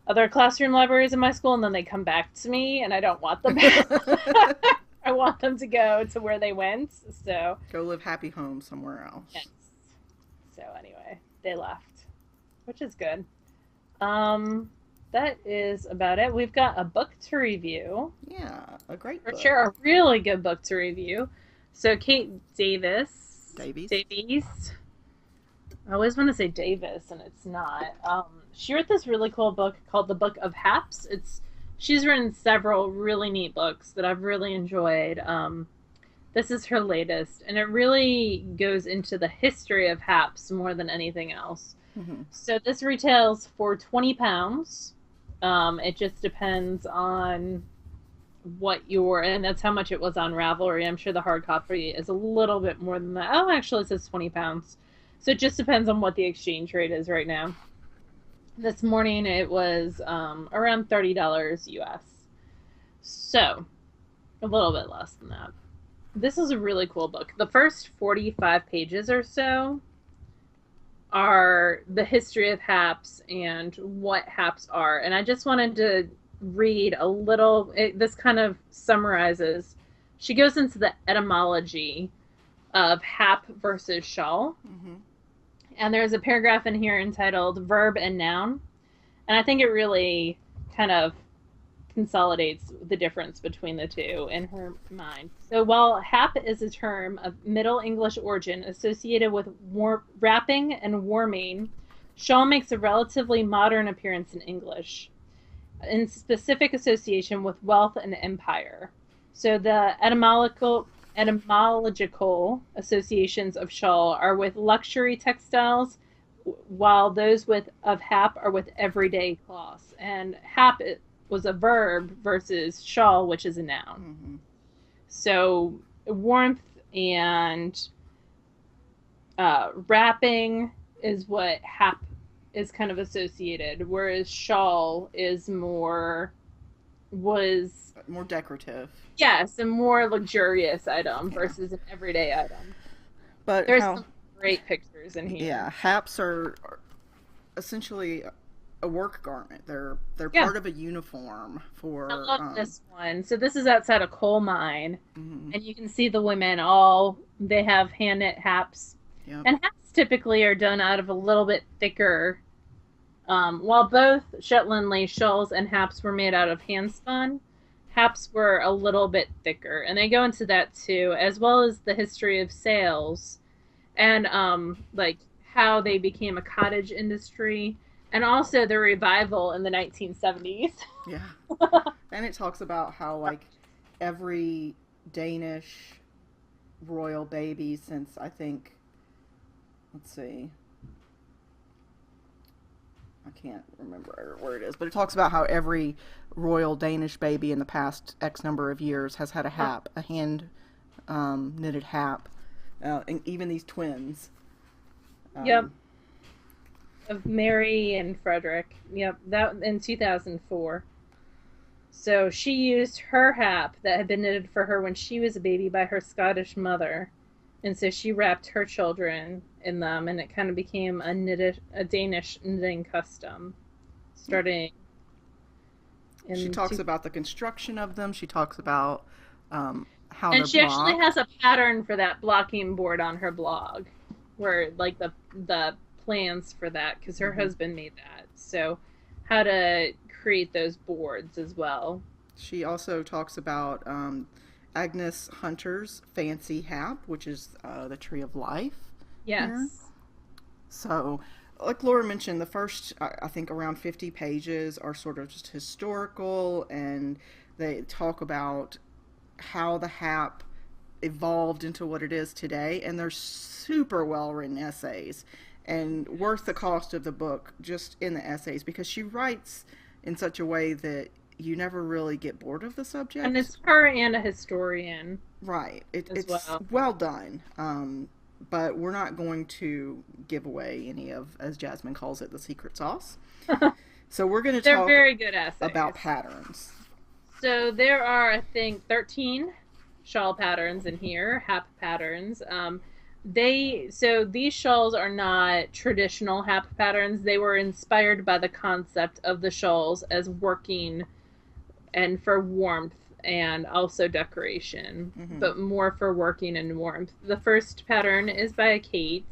other classroom libraries in my school, and then they come back to me, and I don't want them back. I want them to go to where they went, so. Go live happy home somewhere else. Yes. So anyway, they left, which is good. that is about it. We've got a book to review. Yeah, a great For book. sure, a really good book to review. So Kate Davies. Davies. I always want to say Davis, and it's not. She wrote this really cool book called The Book of Haps. She's written several really neat books that I've really enjoyed. This is her latest, and it really goes into the history of Haps more than anything else. Hmm. So this retails for £20. It just depends on and that's how much it was on Ravelry. I'm sure the hard copy is a little bit more than that. Oh, actually, it says £20. So it just depends on what the exchange rate is right now. This morning it was around $30 US. So a little bit less than that. This is a really cool book. The first 45 pages or so are the history of Haps and what Haps are. And I just wanted to read a little. This kind of summarizes. She goes into the etymology of Hap versus shawl. Hmm. And there's a paragraph in here entitled Verb and Noun. And I think it really kind of consolidates the difference between the two in her mind. So while hap is a term of Middle English origin associated with wrapping and warming, shawl makes a relatively modern appearance in English, in specific association with wealth and empire. So the etymological associations of shawl are with luxury textiles, while those of hap are with everyday cloths. And hap was a verb versus shawl, which is a noun. Hmm. So warmth and wrapping is what hap is kind of associated, whereas shawl is more decorative. yes, a more luxurious item Yeah. versus an everyday item. But There's how? some great pictures in Yeah, here. haps are essentially a work garment. They're Yeah, part of a uniform I for. love this one. So this is outside a coal mine, Mhm. and you can see the women all they have hand knit haps, Yep. and haps typically are done out of a little bit thicker. While both Shetland lace shawls and haps were made out of hand spun, haps were a little bit thicker, and they go into that too, as well as the history of sails and like how they became a cottage industry, and also the revival in the 1970s. Yeah. And it talks about how like every Danish royal baby since I think, let's see, I can't remember where it is, but it talks about how every royal Danish baby in the past X number of years has had a hap, a hand knitted hap, and even these twins. Yep, Um, of Mary and Frederick. Yep, that in 2004. So she used her hap that had been knitted for her when she was a baby by her Scottish mother. And so she wrapped her children in them, and it kind of became a Danish knitting custom, yeah. starting She in talks about the construction of them. She talks about how and they're she actually blocked. has a pattern for that blocking board on her blog, where like the plans for that because her Hmm. husband made that. So how to create those boards as well. She also talks about Agnes Hunter's Fancy Hap, which is the Tree of Life here. Yes. So, like Laura mentioned, the first, I think, around 50 pages are sort of just historical, and they talk about how the Hap evolved into what it is today, and they're super well written essays and worth the cost of the book just in the essays because she writes in such a way that you never really get bored of the And subject. it's her and a historian Right. as It's well. well done. But we're not going to give away any of, as Jasmine calls it, the secret sauce. So we're going to They're talk very good about essays. patterns. So there are, I think, 13 shawl patterns in here, hap patterns. These shawls are not traditional hap patterns. They were inspired by the concept of the shawls as working and for warmth and also decoration, Hmm. but more for working and warmth. The first pattern is by Kate,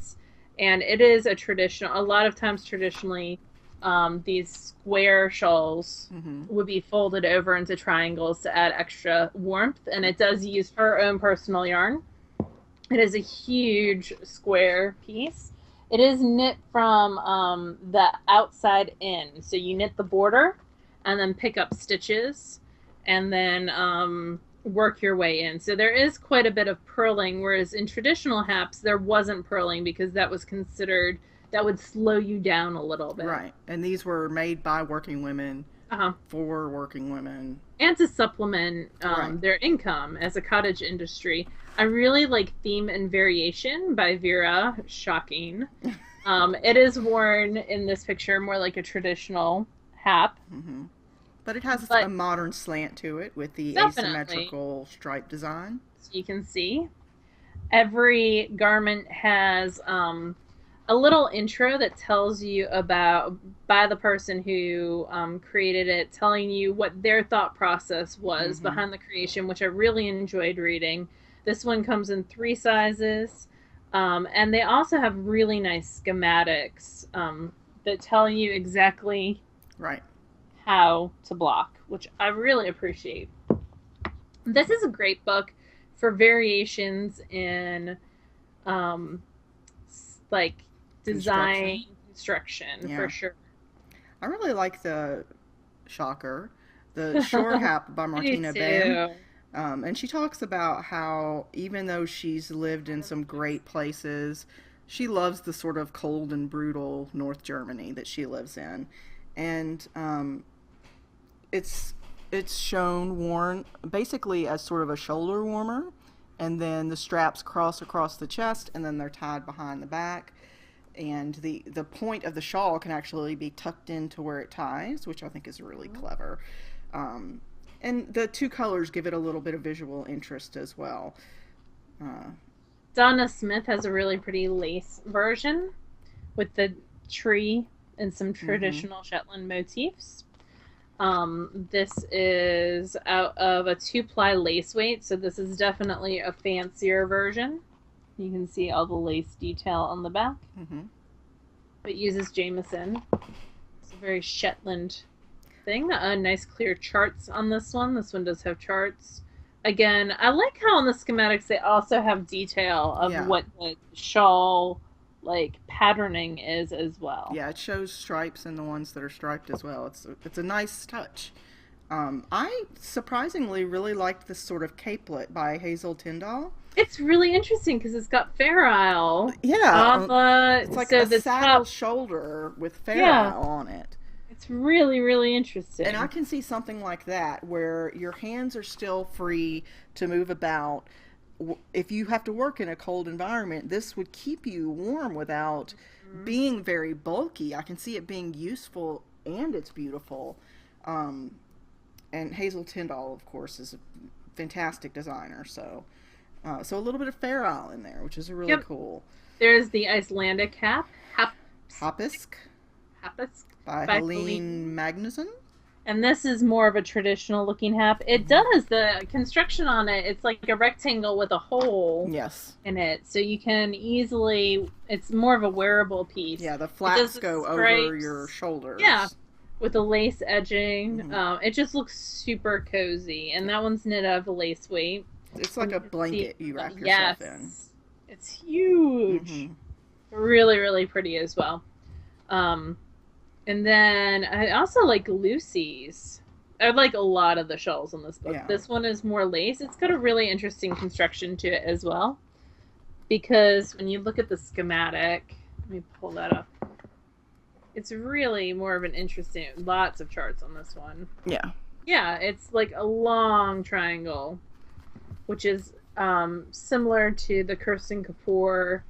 and it is a lot of times traditionally these square shawls Mm-hmm. would be folded over into triangles to add extra warmth, and it does use her own personal yarn. It is a huge square piece. It is knit from the outside in. So you knit the border and then pick up stitches and then work your way in. So there is quite a bit of purling, whereas in traditional haps, there wasn't purling because that was considered, that would slow you down a little bit. Right. And these were made by working women Uh-huh. for working women. And to supplement Right. their income as a cottage industry. I really like Theme and Variation by Vera. Shocking. It is worn in this picture more like a traditional hap. Mm-hmm. But it has But a modern slant to it with the definitely, asymmetrical stripe design. so you can see, every garment has a little intro that tells you about, by the person who created it, telling you what their thought process was Mm-hmm. behind the creation, which I really enjoyed reading. This one comes in 3 sizes, and they also have really nice schematics that tell you exactly Right. how to block, which I really appreciate. This is a great book for variations in um, like design construction Yeah. for sure. I really like the shocker, the Shore Hap by I do Martina Bain. too. And she talks about how even though she's lived in some great places, she loves the sort of cold and brutal North Germany that she lives in. And it's it's shown worn basically as sort of a shoulder warmer, and then the straps cross across the chest, and then they're tied behind the back. And the point of the shawl can actually be tucked into where it ties, which I think is really clever. Um, and the two colors give it a little bit of visual interest as well. Uh, Donna Smith has a really pretty lace version with the tree and some mm-hmm. traditional Shetland motifs. This is out of a 2-ply lace weight, so this is definitely a fancier version. You can see all the lace detail on the back. Mm-hmm. It uses Jameson. It's a very Shetland thing. Nice clear charts on this one. This one does have charts. Again, I like how on the schematics they also have detail of Yeah. what the shawl like patterning is as well. Yeah, it shows stripes in the ones that are striped as well. It's a nice touch. I surprisingly really liked this sort of capelet by Hazel Tyndall. It's really interesting because it's got Fair Isle Yeah, on it's the like so a the saddle top. shoulder with Fair Yeah, Isle on it. it's really really And I interesting. can see something like that where your hands are still free to move about. If you have to work in a cold environment, this would keep you warm without Mhm. being very bulky. I can see it being useful and it's beautiful. Um, and Hazel Tyndall, of course, is a fantastic designer. So a little bit of Fair Isle in there, which is really Yep. cool. There's the Icelandic Hopisk Hapas by by Helene Colleen. Magnuson. And this is more of a traditional looking hap. It Mm-hmm. does the construction on it. It's like a rectangle with a hole Yes. in it, so you can easily. It's more of a wearable piece. Yeah, the It does flaps the go over your stripes. shoulders. Yeah, with the lace edging. Hmm. It just looks super cozy. And that one's knit out of a lace weight. It's And like you a can see, blanket you wrap yourself in. yes, it's huge. Hmm. Really, really pretty as well. Um, and then I also like Lucy's. I like a lot of the shawls in this book. Yeah. This one is more lace. It's got a really interesting construction to it as well. Because when you look at the schematic, let me pull that up. It's really more of an interesting, lots of charts on this one. Yeah. Yeah, it's like a long triangle, which is similar to the Kirsten Kapoor.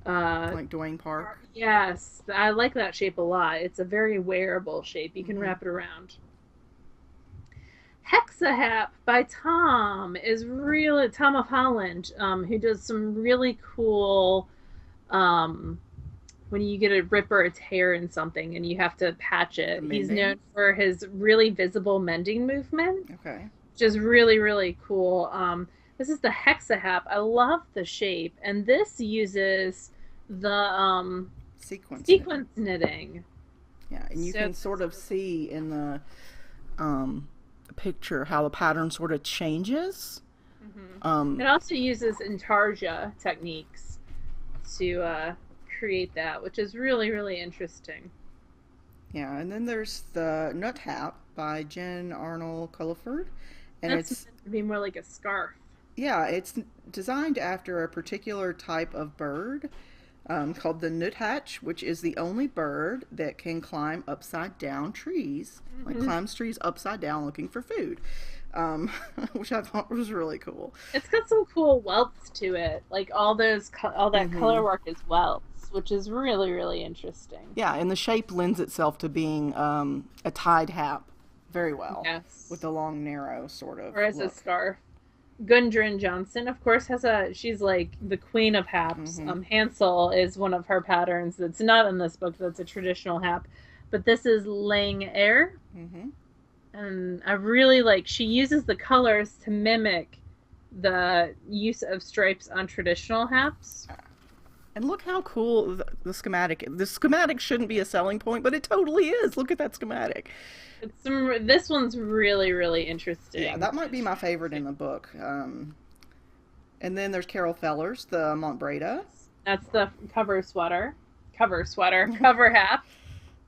Like Dwayne Park. Yes, I like that shape a lot. It's a very wearable shape. You can Hmm. wrap it around. Hexahap by Tom is really Tom of Holland, who does some really cool. Um, when you get a rip or a tear in something and you have to patch The it, he's mending. known for his really visible mending movement, Okay. which is really really cool. This is the Hexahap. I love the shape, and this uses the Sequence knitting. sequence knitting. Yeah, and you So can sort of see in the picture how the pattern sort of changes. it also uses intarsia techniques to create that, which is really, really interesting. Yeah, and then there's the Nut Hat by Jen Arnold Culliford, and That's it's meant to be more like a scarf. yeah, it's designed after a particular type of bird called the nuthatch, which is the only bird that can climb upside down trees, like Hmm. climbs trees upside down looking for food, which I thought was really cool. It's got some cool welts to it, like all that color Hmm. work is welts, which is really, really interesting. Yeah, and the shape lends itself to being a tied hat very well with Yes, the long, narrow sort of or as a look. scarf. Gundren Johnson, of course, she's like the queen of haps. Hmm. Hansel is one of her patterns that's not in this book. That's a traditional hap, but this is Lang Air, Hmm. and I really like. She uses the colors to mimic the use of stripes on traditional haps. And look how cool the schematic is. The schematic shouldn't be a selling point, but it totally is. Look at that schematic. This one's really, really Yeah, interesting. that might be my favorite in the book. And then there's Carol Fellers, the Montbreda. That's the cover hap.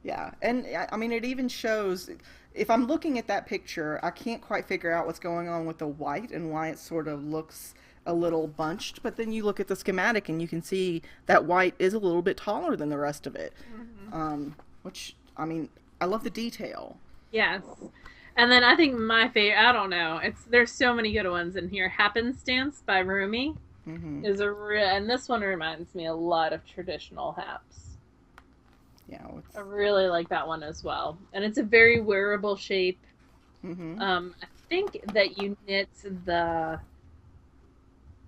Yeah, and I mean, it even shows. If I'm looking at that picture, I can't quite figure out what's going on with the white and why it sort of looks a little bunched. But then you look at the schematic and you can see that white is a little bit taller than the rest of it. Hmm. Which, I mean, I love the detail. Yes. And then I think my favorite, I don't know, there's so many good ones in here. Happenstance by Rumi Hmm. is and this one reminds me a lot of traditional haps. Yeah. It's, I really like that one as well. And it's a very wearable shape. hmm. I think that you knit the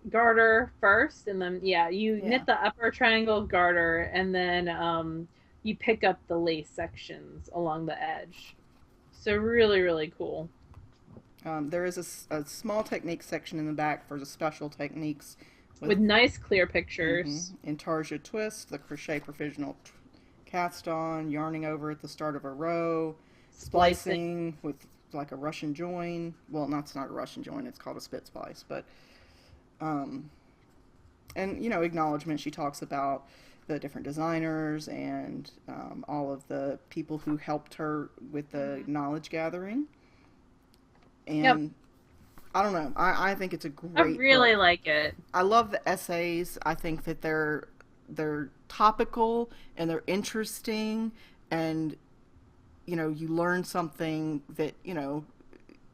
garter first, and then yeah, you Yeah. knit the upper triangle garter, and then you pick up the lace sections along the edge. So really, really cool. There is a small technique section in the back for the special techniques with With nice clear pictures. intarsia twist, the crochet provisional cast on, yarning over at the start of a row, Splicing. splicing with like a Russian join. Well, that's not a Russian join; it's called a spit splice. But um, and acknowledgement. She talks about the different designers and all of the people who helped her with the Hmm. knowledge gathering. Yep. And I don't know. I think it's a I great really book. like it. I love the essays. I think that they're topical and they're interesting, and you learn something that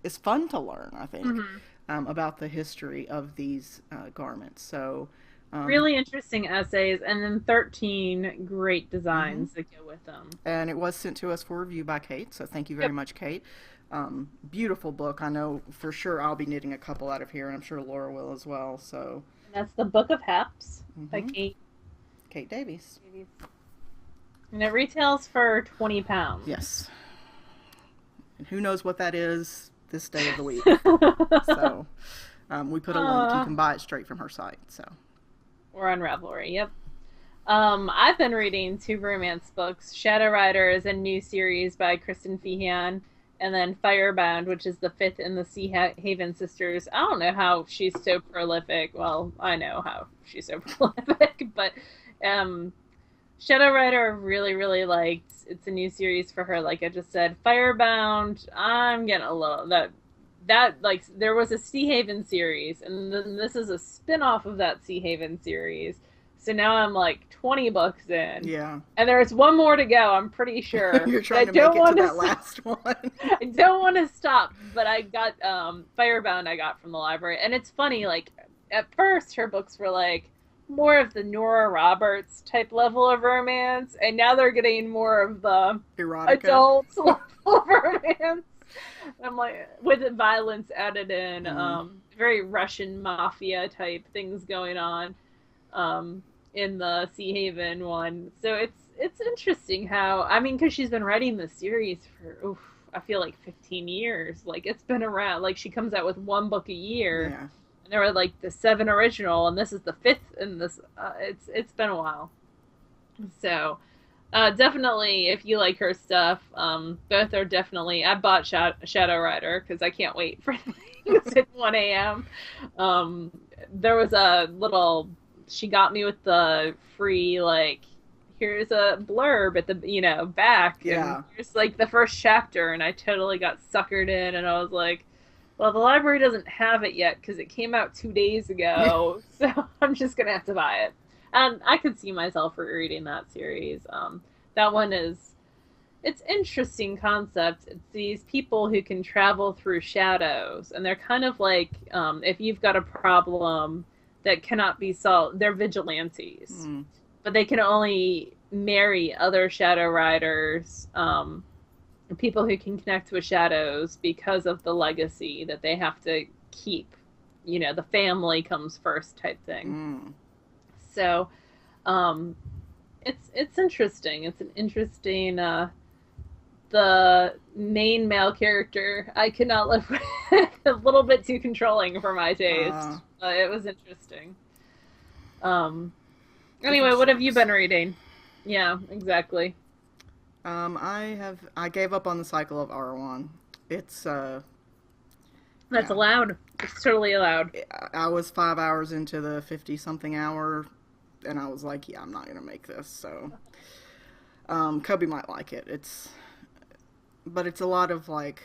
is fun to learn. I think Hmm. about the history of these garments. So, Really interesting essays, and then 13 great mhm. designs that go with them. And it was sent to us for review by Kate. So thank you very Yep. much, Kate. Beautiful book. I know for sure I'll be knitting a couple out of here, and I'm sure Laura will as well. So, And that's the Book of Haps by hmm, Kate Kate Davies. Davies. And it retails for £20. Yes. And who knows what that is this day of the week. So we put a link. You uh, can buy it straight from her site. So We're on Ravelry. Yep. I've been reading two romance books. Shadow Rider is a new series by Kristen Feehan, and then Firebound, which is the fifth in the Sea Haven sisters. I don't know how she's so prolific. Well, I know how she's so prolific, but um, Shadow Rider I really, really liked. It's a new series for her, like I just said. Firebound, I'm getting a little that like there was a Sea Haven series, and then this is a spin-off of that Sea Haven series. So now I'm like 20 books in. yeah, And there's one more to go, I'm pretty sure. you're I trying to make don't it to want that to last one. I don't want to stop, but I got Firebound I got from the library. And it's funny, like at first her books were like more of the Nora Roberts type level of romance, and now they're getting more of the Erotica. adult level of romance. I'm like with violence added in, Mm. very Russian mafia type things going on, in the Sea Haven one. So it's interesting how I mean, because she's been writing this series for I feel like 15 years. Like it's been around. Like she comes out with one book a year, Yeah. and there were like the seven original, and this is the fifth. And this it's been a while. So Definitely, if you like her stuff, both are definitely. I bought Shadow Rider because I can't wait for things at 1 a.m. Um, there was a little. She got me with the free like. Here's a blurb at the back, and Yeah. here's like the first chapter, and I totally got suckered in, and I was like, well, the library doesn't have it yet because it came out 2 days ago, so I'm just gonna have to buy it. And I could see myself rereading that series. That one is it's interesting concept. It's these people who can travel through shadows, and they're kind of like if you've got a problem that cannot be solved, they're vigilantes, Mm. but they can only marry other shadow riders, people who can connect with shadows because of the legacy that they have to keep. The family comes first type thing. Mm. So um, it's interesting. It's an interesting. The main male character I could not live with. A little bit too controlling for my Uh, taste. It was interesting. Um. Different Anyway, what have you strokes. been reading? Yeah, exactly. I gave up on the cycle of Arwan. It's That's yeah. allowed. It's totally allowed. I was 5 hours into the 50 something hour, and I was like, yeah, I'm not gonna make this. So, Kobe might like it. But it's a lot of like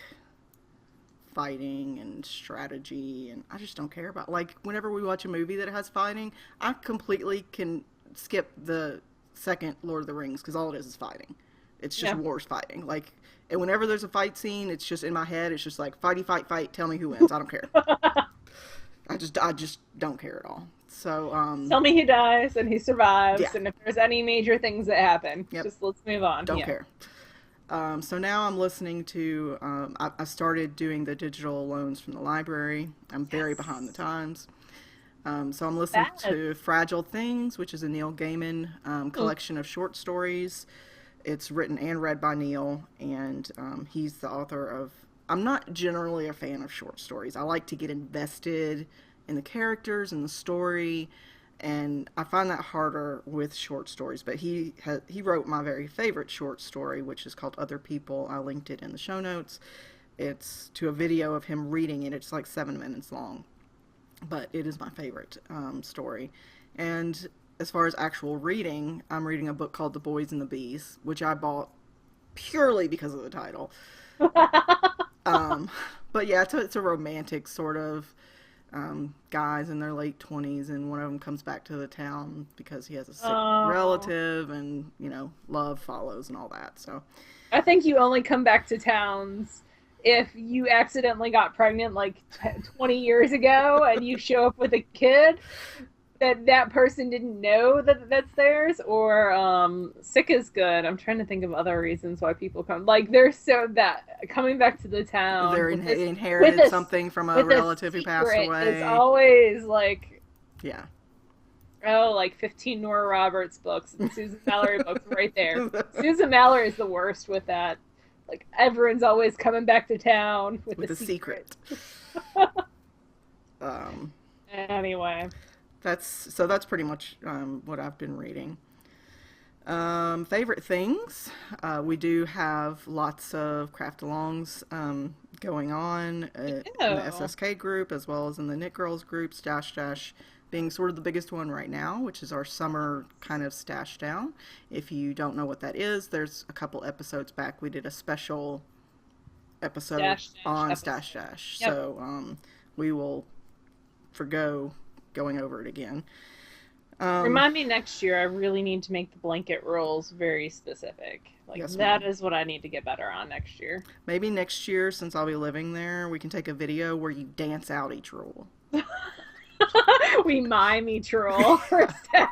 fighting and strategy, and I just don't care about like whenever we watch a movie that has fighting, I completely can skip the second Lord of the Rings because all it is fighting. It's just Yeah. wars fighting. Like, and whenever there's a fight scene, it's just in my head. It's just like fighty fight fight. Tell me who wins. I don't care. I just don't care at all. So Tell me he dies and he yeah, survives, and if there's any major things that happen, yep, just let's move on. don't Yeah. care. So now I'm listening to. I started doing the digital loans from the library. I'm very behind the Yes. times. So I'm listening Bad. to Fragile Things, which is a Neil Gaiman Mm. collection of short stories. It's written and read by Neil, and he's the author of. I'm not generally a fan of short stories. I like to get invested in the characters and the story, and I find that harder with short stories. But he wrote my very favorite short story, which is called Other People. I linked it in the show notes. It's to a video of him reading it. It's like 7 minutes long, but it is my favorite story. And as far as actual reading, I'm reading a book called The Boys and the Bees, which I bought purely because of the title. Um, but yeah, it's a romantic sort of guys in their late 20s, and one of them comes back to the town because he has a sick Oh, relative, and love follows and all that. So I think you only come back to towns if you accidentally got pregnant like 20 years ago and you show up with a kid that person didn't know that that's theirs, or sick is good. I'm trying to think of other reasons why people come, like they're so that coming back to the town with this with inherited a something from a with a relative who passed secret is away. always like, Yeah. oh, like 15 Nora Roberts books and Susan Mallory books right there. Susan Mallory is the worst with that. Like everyone's always coming back to town with With the a secret. secret. Um, Anyway, that's pretty much what I've been reading. Favorite things. We do have lots of craft alongs going on in the ew. SSK group as well as in the Knit Girls group. Stash Dash being sort of the biggest one right now, which is our summer kind of stash down. If you don't know what that is, there's a couple episodes back we did a special episode Dash dash on Stash episode. Dash. Yep. So we will forgo going over it again. Um, Remind me next year. I really need to make the blanket rules very specific. Like yes, that ma'am. is what I need to get better on next year. Maybe next year, since I'll be living there, we can take a video where you dance out each rule. We mime each rule for stash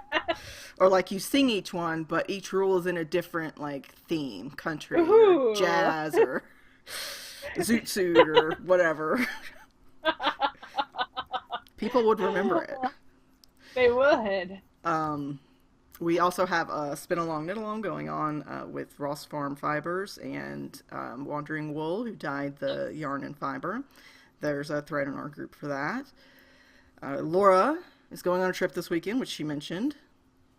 dash. Or like you sing each one, but each rule is in a different like theme, country or Ooh. jazz or zoot suit or whatever. People would remember it. They would. Um, we also have a spin along knit along going on with Ross Farm Fibers and Wandering Wool, who dyed the yarn and fiber. There's a thread in our group for that. Laura is going on a trip this weekend, which she mentioned.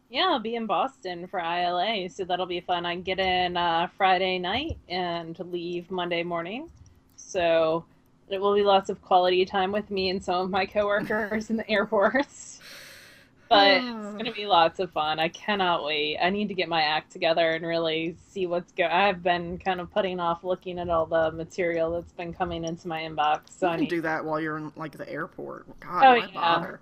Yeah, I'll be in Boston for ILA, so that'll be fun. I get in Friday night and leave Monday morning. So it will be lots of quality time with me and some of my coworkers in the airports. But it's going to be lots of fun. I cannot wait. I need to get my act together and really see what's going. I've been kind of putting off looking at all the material that's been coming into my inbox. So You I can need. do that while you're in like the airport. God, Oh why yeah. bother?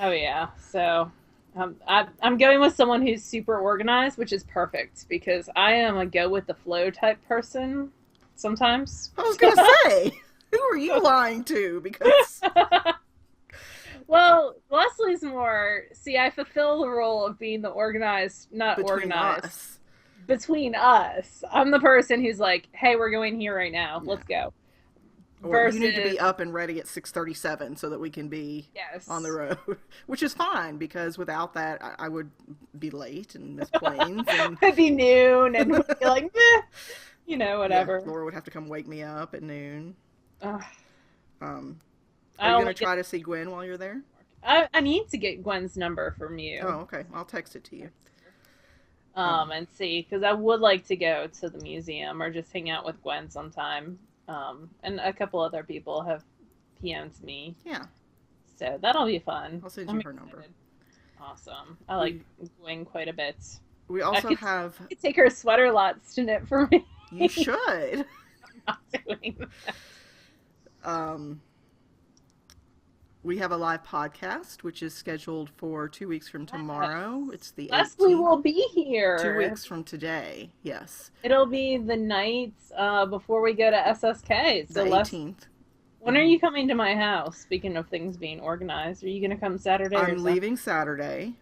Oh yeah. So I'm going with someone who's super organized, which is perfect because I am a go with the flow type person sometimes. I was gonna say, who are you lying to? Because Well, Leslie's more. See, I fulfill the role of being the organized, not between organized. us, Between us, I'm the person who's like, "Hey, we're going here right now. yeah. Let's go." Or you need to Versus, be up and ready at 6:37 so that we can be on the yes, road, which is fine because without that, I would be late and miss planes, and it'd be noon, and we'd be like, "Meh," yeah, whatever. Laura would have to come wake me up at noon. Ugh, Um, are I you gonna only get. try to see Gwen while you're there? I need to get Gwen's number from Oh, you. okay. I'll text it to you. And see, because I would like to go to the museum or just hang out with Gwen sometime. And a couple other people have PM'd me, Yeah, so that'll be fun. I'll send I'm you her excited. number. Awesome. I like We Gwen quite a bit. we I also could, have. I could take her sweater lots to knit for me. You should. I'm not doing that. Um, we have a live podcast, which is scheduled for 2 weeks from tomorrow. It's the Leslie 18th. will be 2 weeks here. from today. Yes, It'll be the night before we go to SSK. the So Les, 18th. when are you coming to my house? Speaking of things being organized, are you gonna come Saturday or I'm Sunday? leaving Saturday.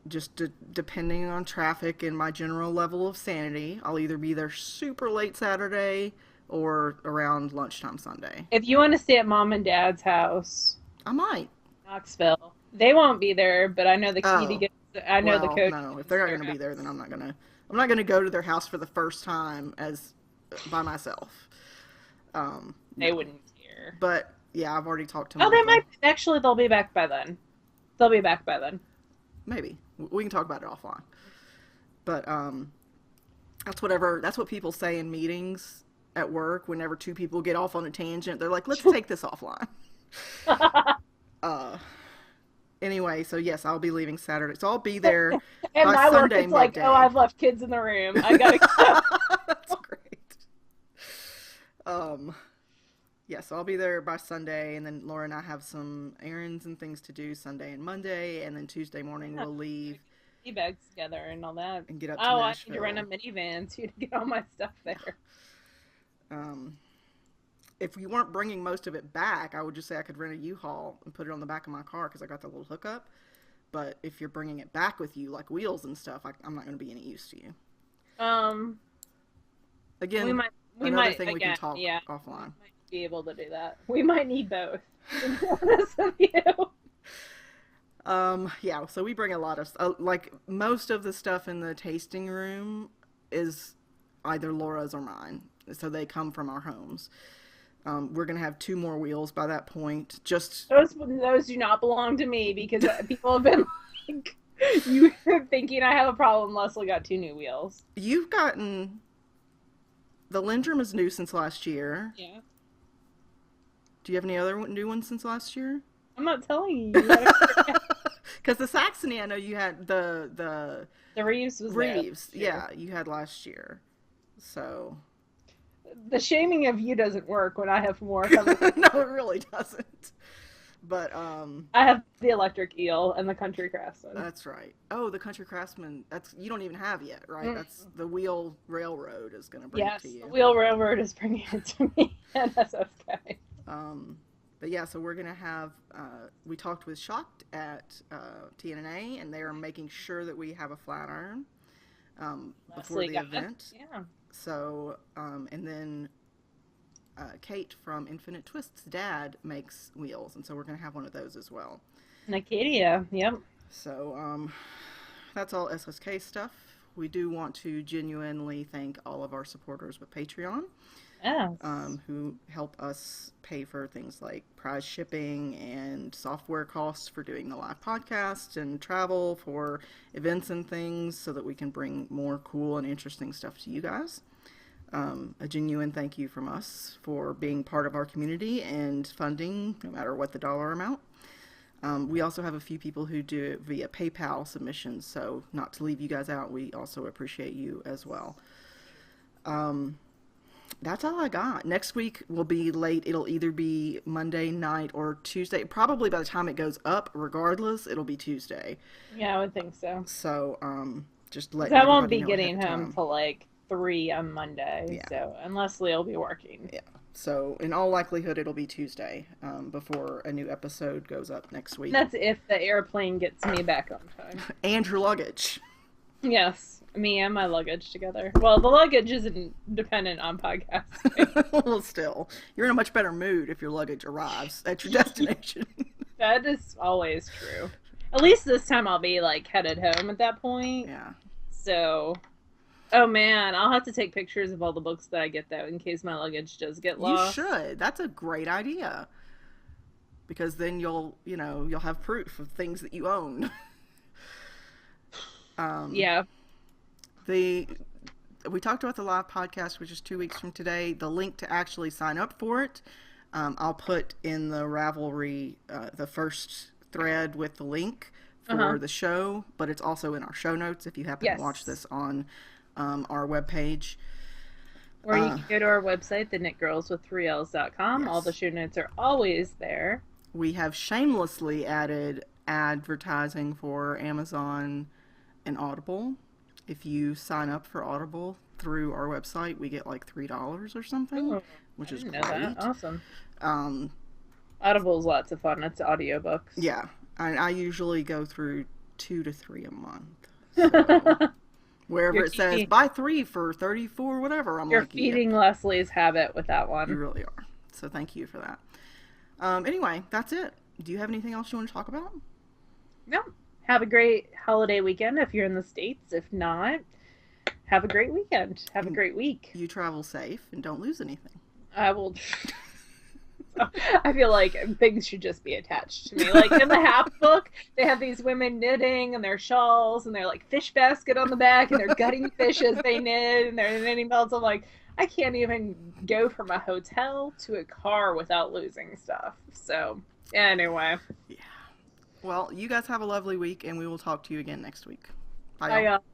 Just depending on traffic and my general level of sanity, I'll either be there super late Saturday or around lunchtime Sunday. If you want to stay at mom and dad's house, I might. Knoxville, they won't be there, but I know the key to Oh, get. I know the well, code to no. get If they're to not their going to be there, then house. I'm not gonna go to their house for the first time as by myself. They No. wouldn't care. But yeah, I've already talked to Oh, they might Michael. actually. They'll be back by then. They'll be back by then. Maybe we can talk about it offline. But that's what people say in meetings at work whenever two people get off on a tangent. They're like, "Let's take this offline." Uh, anyway, so yes, I'll be leaving Saturday. So I'll be there And by my work, Sunday it's like, oh, midday. I've left kids in the room. I gotta That's go. great. Um, yeah, so I'll be there by Sunday, and then Laura and I have some errands and things to do Sunday and Monday, and then Tuesday morning we'll leave Tea bags together and all that. and get up to Oh, I need to rent a Nashville. minivan too to get all my stuff there. Um, if you weren't bringing most of it back, I would just say I could rent a U-Haul and put it on the back of my car because I got the little hookup. But if you're bringing it back with you, like wheels and stuff, I'm not going to be any use to you. Um, we Again, might, we another might thing we can again, talk yeah, offline. might be able to do that. We might need both. To be honest with you. Yeah, so we bring a lot of like most of the stuff in the tasting room is either Laura's or mine, so they come from our homes. We're gonna have two more wheels by that point. Just Those do not belong to me because people have been like, you thinking I have a problem. Leslie got two new wheels. you've gotten the Lindrum is new since last year. Yeah, Do you have any other new ones since last year? I'm not telling you. You gotta- Because the Saxony, I know you had the Reeves was there. Reeves. Yeah, you had last year. So The shaming of you doesn't work when I have more coming. no, it really doesn't. But I have the electric eel and the country craftsman. that's right. Oh, the Country Craftsman. That's you don't even have yet, right? Mm. That's the Wheel Railroad is going to bring Yes, it to the you. Wheel Railroad is bringing it to me and SSK. But yeah, so we're going to have. We talked with Shocked at TNA, and they are making sure that we have a flat iron before Leslie the got event. Yeah. So, and then Kate from Infinite Twists' dad makes wheels, and so we're going to have one of those as well. And Acadia, yep. So, that's all SSK stuff. We do want to genuinely thank all of our supporters with Patreon. Yes. who help us pay for things like prize shipping and software costs for doing the live podcast and travel for events and things so that we can bring more cool and interesting stuff to you guys. A genuine thank you from us for being part of our community and funding, no matter what the dollar amount. We also have a few people who do it via PayPal submissions, so not to leave you guys out, we also appreciate you as well. That's all I got. Next week will be late. It'll either be Monday night or Tuesday. Probably by the time it goes up, regardless, it'll be Tuesday. Yeah, I would think so. So, just 'Cause letting I won't everybody be know ahead getting of home time. till like 3 on Monday. Yeah. So unless Lee'll be working. Yeah. So, in all likelihood, it'll be Tuesday before a new episode goes up next week. That's if the airplane gets me back on time. And your luggage. Yes, me and my luggage together. Well, the luggage isn't dependent on podcasting. Well, still, you're in a much better mood if your luggage arrives at your destination. That is always true. At least this time I'll be like headed home at that point. Yeah. So, oh man, I'll have to take pictures of all the books that I get though in case my luggage does get lost. You should. That's a great idea. Because then you'll have proof of things that you own. Yeah. We talked about the live podcast, which is 2 weeks from today. The link to actually sign up for it, I'll put in the Ravelry, the first thread with the link for the show, but it's also in our show notes if you happen to watch this on our webpage. Or you can go to our website, TheKnitGirllsWith3Ls.com. All the show notes are always there. We have shamelessly added advertising for Amazon and Audible. If you sign up for Audible through our website, we get like $3 or something, which is great. That. Awesome. Audible's lots of fun. It's audiobooks. Yeah, I usually go through 2 to 3 a month. So wherever it says buy 3 for 34, whatever, I'm You're like, feeding Leslie's habit with that one. You really are. So thank you for that. Anyway, that's it. Do you have anything else you want to talk about? No. Have a great holiday weekend if you're in the States. If not, have a great weekend. Have a great week. You travel safe and don't lose anything. I will. I feel like things should just be attached to me. Like in the Hap book, they have these women knitting and their shawls and their like fish basket on the back and they're gutting fish as they knit and they're knitting belts. I'm like, I can't even go from a hotel to a car without losing stuff. So anyway. Yeah. Well, you guys have a lovely week, and we will talk to you again next week. Bye, y'all. Bye, y'all.